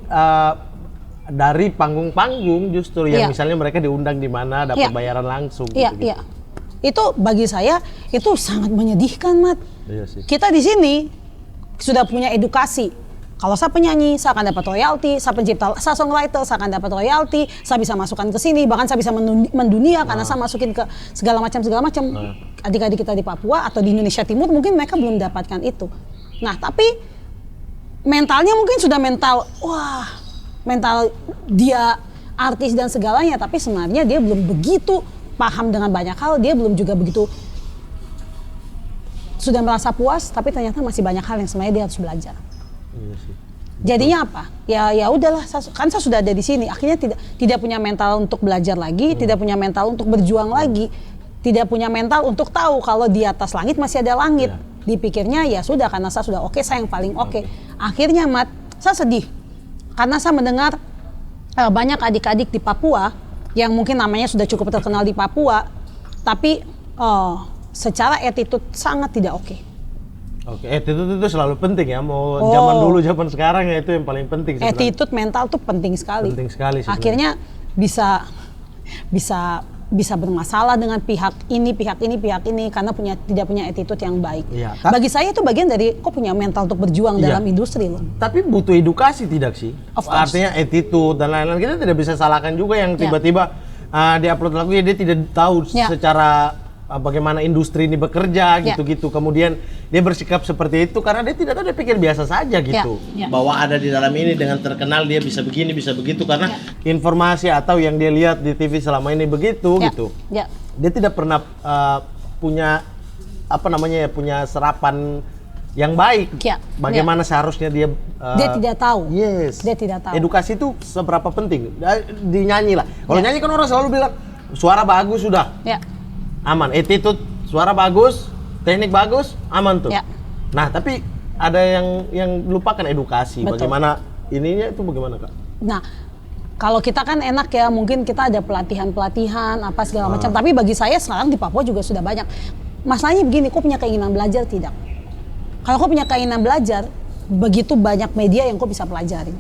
dari panggung-panggung justru yang misalnya mereka diundang di mana dapat bayaran langsung. Gitu. Itu bagi saya itu sangat menyedihkan, Mat. Iya sih. Kita di sini sudah punya edukasi. Kalau saya penyanyi, saya akan dapat royalti. Saya pencipta, saya songwriter, saya akan dapat royalti. Saya bisa masukkan ke sini, bahkan saya bisa mendunia karena saya masukin ke segala macam. Adik-adik kita di Papua atau di Indonesia Timur mungkin mereka belum mendapatkan itu. Nah, tapi mentalnya mungkin sudah mental dia artis dan segalanya, tapi sebenarnya dia belum begitu paham dengan banyak hal. Dia belum juga begitu sudah merasa puas, tapi ternyata masih banyak hal yang sebenarnya dia harus belajar. Iya sih. Jadinya apa? Ya udahlah, kan saya sudah ada di sini. Akhirnya tidak punya mental untuk belajar lagi, tidak punya mental untuk berjuang lagi, tidak punya mental untuk tahu kalau di atas langit masih ada langit. Dipikirnya ya sudah karena saya sudah saya yang paling oke. Akhirnya Mat, saya sedih karena saya mendengar banyak adik-adik di Papua yang mungkin namanya sudah cukup terkenal di Papua, tapi secara attitude sangat tidak oke. Oke, attitude itu selalu penting ya, mau zaman dulu, zaman sekarang ya itu yang paling penting sebenarnya. Attitude mental tuh penting sekali. Penting sekali sebenarnya. Akhirnya bisa bermasalah dengan pihak ini karena tidak punya attitude yang baik. Ya, bagi saya itu bagian dari kok punya mental untuk berjuang dalam industri loh. Tapi butuh edukasi tidak sih? Artinya attitude dan lain-lain kita tidak bisa salahkan juga yang tiba-tiba di-upload lagu dia tidak tahu secara bagaimana industri ini bekerja gitu-gitu. Kemudian dia bersikap seperti itu karena dia tidak tahu, dia pikir biasa saja gitu. Bahwa ada di dalam ini dengan terkenal dia bisa begini, bisa begitu karena informasi atau yang dia lihat di TV selama ini begitu gitu. Dia tidak pernah punya punya serapan yang baik. Bagaimana seharusnya dia tidak tahu. Dia tidak tahu. Edukasi itu seberapa penting? Dinyanyi lah. Kalau nyanyi kan orang selalu bilang suara bagus sudah. Aman, attitude, suara bagus, teknik bagus, aman tuh. Nah, tapi ada yang lupakan edukasi. Betul. Bagaimana ininya itu bagaimana, Kak? Nah, kalau kita kan enak ya, mungkin kita ada pelatihan apa segala macam. Tapi bagi saya sekarang di Papua juga sudah banyak. Masalahnya begini, kok punya keinginan belajar tidak? Kalau kau punya keinginan belajar, begitu banyak media yang kau bisa pelajarin.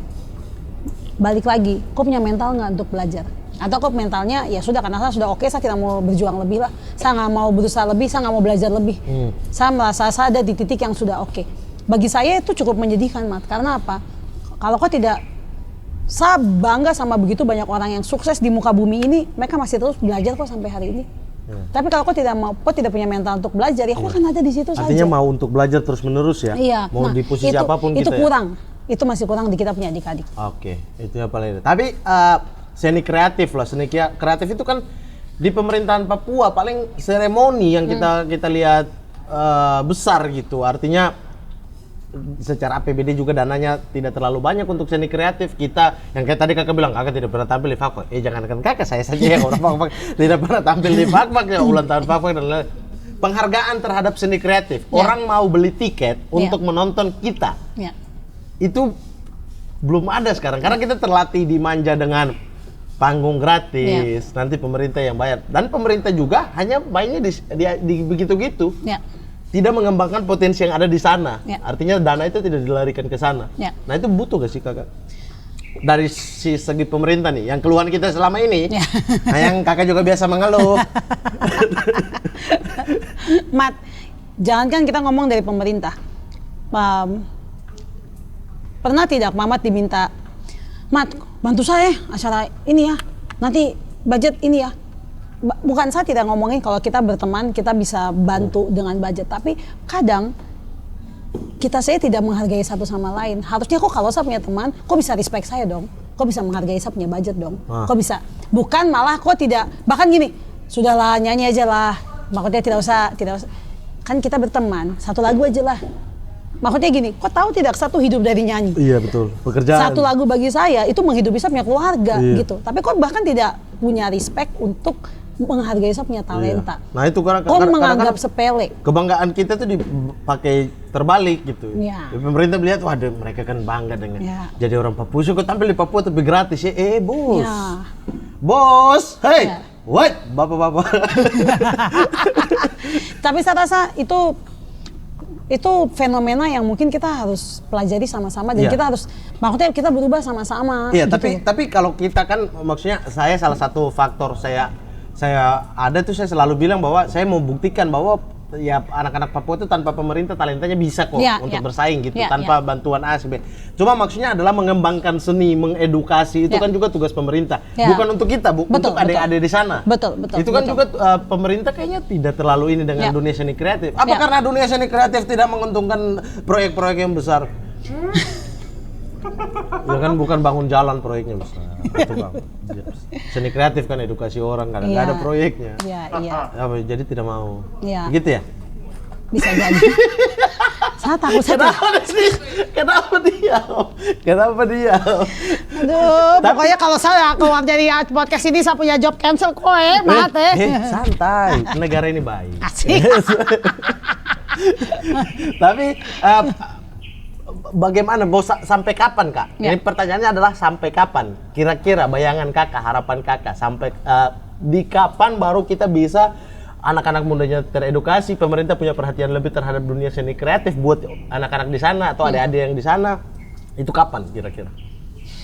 balik lagi, kok punya mental nggak untuk belajar? Atau kok mentalnya ya sudah karena saya sudah oke, saya tidak mau berjuang lebih lah, saya nggak mau berusaha lebih, saya nggak mau belajar lebih. Saya merasa saya ada di titik yang sudah oke. Bagi saya itu cukup menyedihkan, Mat. Karena apa? Kalau kok tidak, saya bangga sama begitu banyak orang yang sukses di muka bumi ini, mereka masih terus belajar kok sampai hari ini. Tapi kalau kok tidak mau, kok tidak punya mental untuk belajar, ya kok akan ada di situ saja. Artinya mau untuk belajar terus menerus ya? Iya. Mau di posisi apapun itu kita kurang. Itu masih kurang di kita punya adik-adik. Oke, itu yang paling. Tapi seni kreatif lah, seni kreatif itu kan di pemerintahan Papua paling seremoni yang kita lihat besar gitu. Artinya secara APBD juga dananya tidak terlalu banyak untuk seni kreatif. Kita yang kayak tadi kakak bilang, kakak tidak pernah tampil di Fakfak. Jangankan kakak, saya saja yang orang Fakfak tidak pernah tampil di Fakfak ya, ulang tahun Fakfak dan lain-lain. Penghargaan terhadap seni kreatif, orang mau beli tiket untuk menonton kita. Itu belum ada sekarang karena kita terlatih dimanja dengan panggung gratis, nanti pemerintah yang bayar, dan pemerintah juga hanya bayarnya di begitu-gitu, tidak mengembangkan potensi yang ada di sana. Artinya dana itu tidak dilarikan ke sana. Nah itu butuh gak sih kakak? Dari segi pemerintah nih, yang keluhan kita selama ini, nah yang kakak juga biasa mengeluh. Mat, jangankan kita ngomong dari pemerintah. Pernah tidak Mamat diminta, Mat, bantu saya acara ini ya, nanti budget ini ya. Bukan saya tidak ngomongin kalau kita berteman, kita bisa bantu dengan budget. Tapi kadang, saya tidak menghargai satu sama lain. Harusnya kok kalau saya punya teman, kok bisa respect saya dong? Kok bisa menghargai saya punya budget dong? Kok bisa? Bukan malah kok tidak, bahkan gini, sudahlah nyanyi aja lah. Maksudnya tidak usah. Kan kita berteman, satu lagu aja lah. Maksudnya gini, kok tahu tidak satu hidup dari nyanyi? Iya betul, pekerjaan. Satu lagu bagi saya itu menghidupi saya punya keluarga gitu. Tapi kok bahkan tidak punya respect untuk menghargai saya punya talenta. Nah itu karena menganggap sepele. Kebanggaan kita tuh dipakai terbalik gitu. Pemerintah melihat, wah mereka kan bangga dengan jadi orang Papua. Kok tampil di Papua tapi gratis ya? Bos, bos, hey, what, bapak-bapak. Tapi saya rasa itu fenomena yang mungkin kita harus pelajari sama-sama dan kita harus, maksudnya kita berubah sama-sama. Iya, gitu. tapi kalau kita kan, maksudnya saya salah satu faktor saya ada tuh, saya selalu bilang bahwa saya mau buktikan bahwa ya anak-anak Papua itu tanpa pemerintah talentanya bisa kok untuk bersaing gitu, tanpa bantuan A, B. Cuma maksudnya adalah mengembangkan seni, mengedukasi, itu kan juga tugas pemerintah. Bukan untuk kita, untuk adik-adik di sana. Betul. Itu kan juga pemerintah kayaknya tidak terlalu ini dengan dunia seni kreatif. Apa karena dunia seni kreatif tidak menguntungkan proyek-proyek yang besar? Ya kan bukan bangun jalan proyeknya besar. Itu bang. Seni kreatif kan edukasi orang, kan nggak ada proyeknya. Jadi tidak mau. Gitu ya? Bisa jadi. Saya takut. Kenapa dia? Aduh, pokoknya kalau saya keluar dari podcast ini saya punya job cancel Mat. Santai, negara ini baik. Asik. Tapi bagaimana, sampai kapan kak? Ini pertanyaannya adalah sampai kapan? Kira-kira bayangan kakak, harapan kakak sampai di kapan baru kita bisa anak-anak mudanya teredukasi, pemerintah punya perhatian lebih terhadap dunia seni kreatif buat anak-anak di sana atau adik-adik yang di sana, itu kapan kira-kira?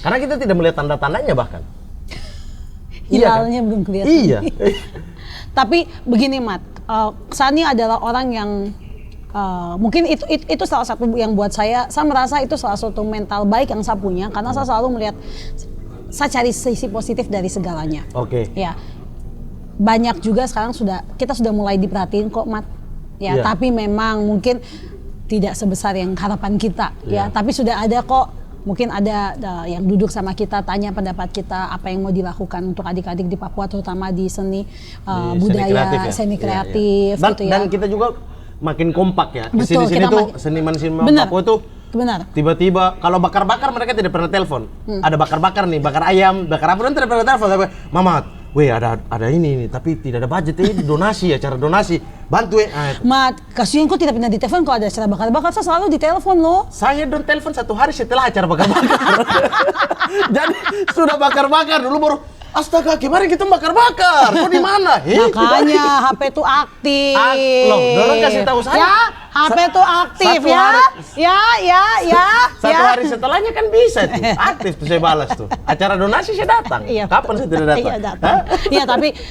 Karena kita tidak melihat tanda-tandanya bahkan. Hilalnya belum kelihatan. Iya. Tapi begini Mat, Sani adalah orang yang mungkin itu salah satu yang buat saya merasa itu salah satu mental baik yang saya punya, karena saya selalu melihat, saya cari sisi positif dari segalanya. Ya, banyak juga sekarang kita sudah mulai diperhatiin kok Mat. Tapi memang mungkin tidak sebesar yang harapan kita. Tapi sudah ada kok, mungkin ada yang duduk sama kita, tanya pendapat kita apa yang mau dilakukan untuk adik-adik di Papua, terutama di seni budaya, seni kreatif gitu ya. Dan kita juga makin kompak ya. Di sini tuh seniman-seniman Papua tuh tiba-tiba kalau bakar-bakar mereka tidak pernah telepon. Ada bakar-bakar nih, bakar ayam, bakar apa, tidak pernah telepon. Mamat, ada ini tapi tidak ada budget, ini donasi, acara donasi, bantu ya. Mat, kasihan kok tidak pernah ditelepon kalau ada acara bakar-bakar, saya selalu ditelepon loh. Saya telepon 1 hari setelah acara bakar-bakar. Jadi sudah bakar-bakar dulu baru, astaga, gimana kita bakar-bakar? Kok di mana? Makanya HP itu aktif. Loh, dulu kasih tahu saya. Ya, HP itu aktif ya. Ya. Satu hari hari setelahnya kan bisa tuh, aktif tuh saya balas tuh. Acara donasi saya datang. Iya, Kapan saya tidak datang? Iya, datang. Iya,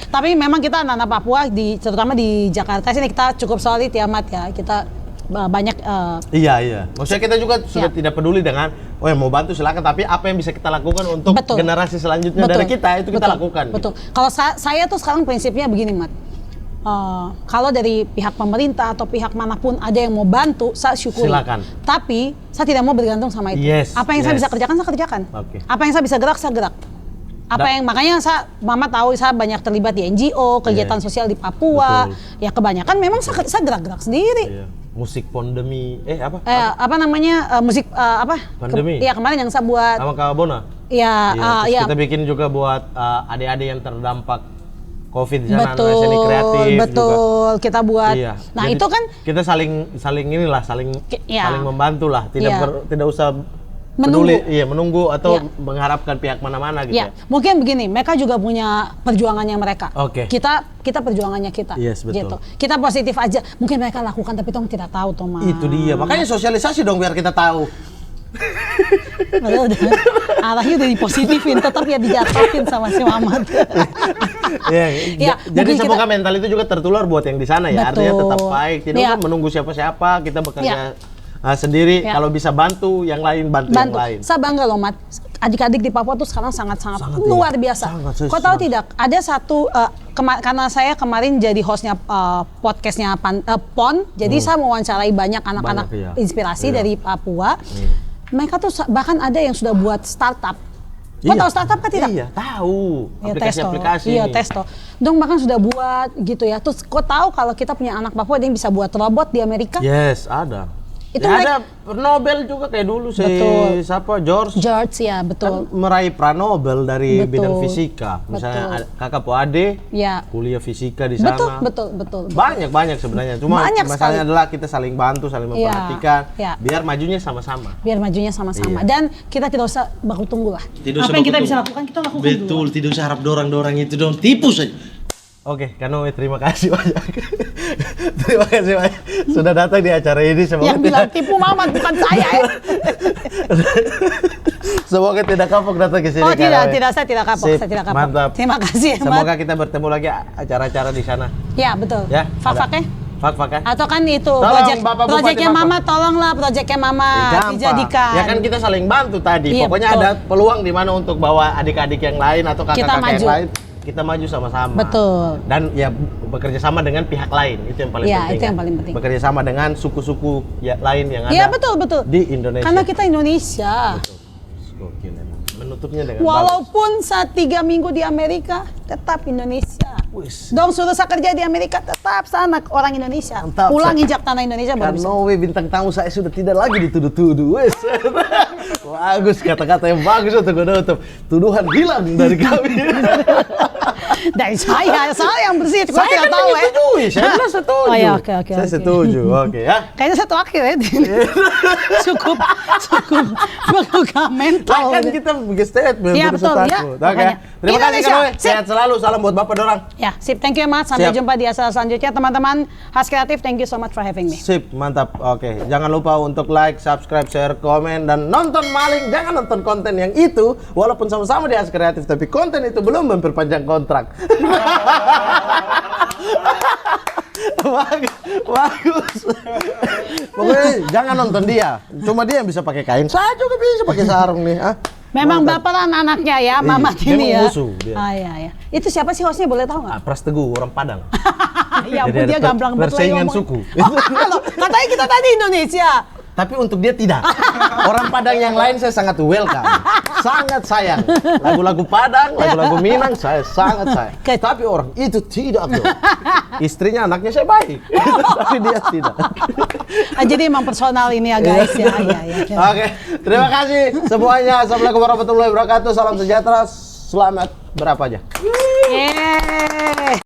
tapi memang kita anak-anak Papua terutama di Jakarta sini kita cukup solid ya, Mat ya. Kita banyak Iya. Maksudnya kita juga sudah tidak peduli dengan yang mau bantu silakan, tapi apa yang bisa kita lakukan untuk generasi selanjutnya dari kita itu kita lakukan. Betul. Kalau saya tuh sekarang prinsipnya begini, Mat. Kalau dari pihak pemerintah atau pihak manapun ada yang mau bantu, saya syukuri. Silakan. Tapi saya tidak mau bergantung sama itu. Apa yang saya bisa kerjakan, saya kerjakan. Apa yang saya bisa gerak, saya gerak. Makanya Mama tahu saya banyak terlibat di NGO, kegiatan sosial di Papua. Betul. Ya kebanyakan memang saya gerak-gerak sendiri. Iya. Musik pandemi, musik pandemi. Iya, kemarin yang saya buat sama Kak Bona. Iya, kita bikin juga buat adik-adik yang terdampak COVID di sana, seni kreatif betul juga. Kita buat. Iya. Nah, jadi, itu kan kita saling membantu lah, tidak usah menunggu atau mengharapkan pihak mana-mana gitu. Ya. Mungkin begini, mereka juga punya perjuangannya mereka. Oke. Kita perjuangannya kita. Yes, betul. Gitu. Kita positif aja. Mungkin mereka lakukan tapi tong tidak tahu, Thomas. Itu dia. Makanya sosialisasi dong biar kita tahu. Arahnya udah dipositifin, tetap ya dijatuhin sama si Mamat. Jadi semoga mental itu juga tertular buat yang di sana ya. Betul. Artinya tetap baik, tidak menunggu siapa-siapa, kita bekerja sendiri. Kalau bisa bantu yang lain, bantu yang lain. Saya bangga loh, Mat. Adik-adik di Papua tuh sekarang sangat luar biasa. Kau tahu tidak? Ada satu karena saya kemarin jadi hostnya podcastnya PON, jadi saya mewawancarai banyak anak-anak inspirasi dari Papua. Mereka tuh bahkan ada yang sudah buat startup. Kau tahu startup kan tidak? Iya, tahu. Aplikasi-aplikasi. Iya, Testo. Dong bahkan sudah buat gitu ya. Terus kau tahu kalau kita punya anak Papua dia bisa buat robot di Amerika? Yes, ada. Itu ada Nobel juga kayak dulu siapa George ya, betul. Kan meraih Pranobel dari bidang fisika. Misalnya kakak Poade kuliah fisika di sana. Betul. Banyak sebenarnya. Cuma masalahnya adalah kita saling bantu, saling memperhatikan biar majunya sama-sama. Dan kita tidak usah baku tunggu lah. Apa yang kita bisa lakukan, kita lakukan dulu. Betul, tidak usah harap dorang itu dong, tipu saja. Oke, Kanoe, terima kasih banyak. Terima kasih banyak sudah datang di acara ini. Semoga yang bilang tipu Mamat bukan saya ya. Semoga tidak kapok datang ke sini. Oh tidak, saya tidak kapok. Mantap. Terima kasih. Semoga kita bertemu lagi acara-acara di sana. Ya betul. Ya. Fak-faknya? Fak-faknya. Atau kan itu proyeknya Mama, tolonglah proyeknya Mama dijadikan. Ya kan kita saling bantu tadi. Iya, pokoknya ada peluang di mana untuk bawa adik-adik yang lain atau kakak-kakak yang lain. Kita maju sama-sama. Betul. Dan ya bekerja sama dengan pihak lain, itu yang paling penting. Itu yang paling penting. Bekerja sama dengan suku-suku lain yang ada. Iya, betul. Di Indonesia. Karena kita Indonesia. Betul. Gokil emang. Menutupnya dengan walaupun saat 3 minggu di Amerika, tetap Indonesia. Dong suruh saya kerja di Amerika, tetap sana orang Indonesia. Mantap, pulang injak tanah Indonesia baru bisa. Kanoe bintang tamu saya sudah tidak lagi dituduh-tuduh. Bagus, kata-kata yang bagus untuk menutup. Tuduhan hilang dari kami. Dari saya yang bersih. Saya tidak tahu saya setuju. Oh ya, oke. Saya setuju, oke ya. Kayaknya satu akhir ya. cukup mental. Kan kita bikin statement. Iya betul ya. Oke. Terima kasih Kanoe. Sehat selalu. Salam buat Bapak dorang. Ya, sip. Thank you Mas. Sampai jumpa di acara selanjutnya teman-teman. Has Kreatif, thank you so much for having me. Sip, mantap. Oke. Jangan lupa untuk like, subscribe, share, komen, dan nonton maling. Jangan nonton konten yang itu, walaupun sama-sama di Has Kreatif, tapi konten itu belum memperpanjang kontrak. Bagus. Pokoknya jangan nonton dia. Cuma dia yang bisa pakai kain. Saya juga bisa pakai sarung nih. Memang baperan anaknya ya, Mamat ini ya. Musuh dia. Iya. Itu siapa sih hostnya, boleh tahu nggak? Pras Teguh, orang Padang. Ya ampun, dia gamblang betul. Persaingan suku. Katanya kita tadi Indonesia. Tapi untuk dia tidak. Orang Padang yang lain saya sangat welcome. Sangat sayang. Lagu-lagu Padang, lagu-lagu Minang saya sangat sayang. Tapi orang itu tidak. Istrinya, anaknya saya baik. Tapi dia tidak. Jadi emang personal ini ya guys ya. Oke, terima kasih semuanya. Assalamualaikum warahmatullahi wabarakatuh. Salam sejahtera. Selamat berapa aja. Yeay.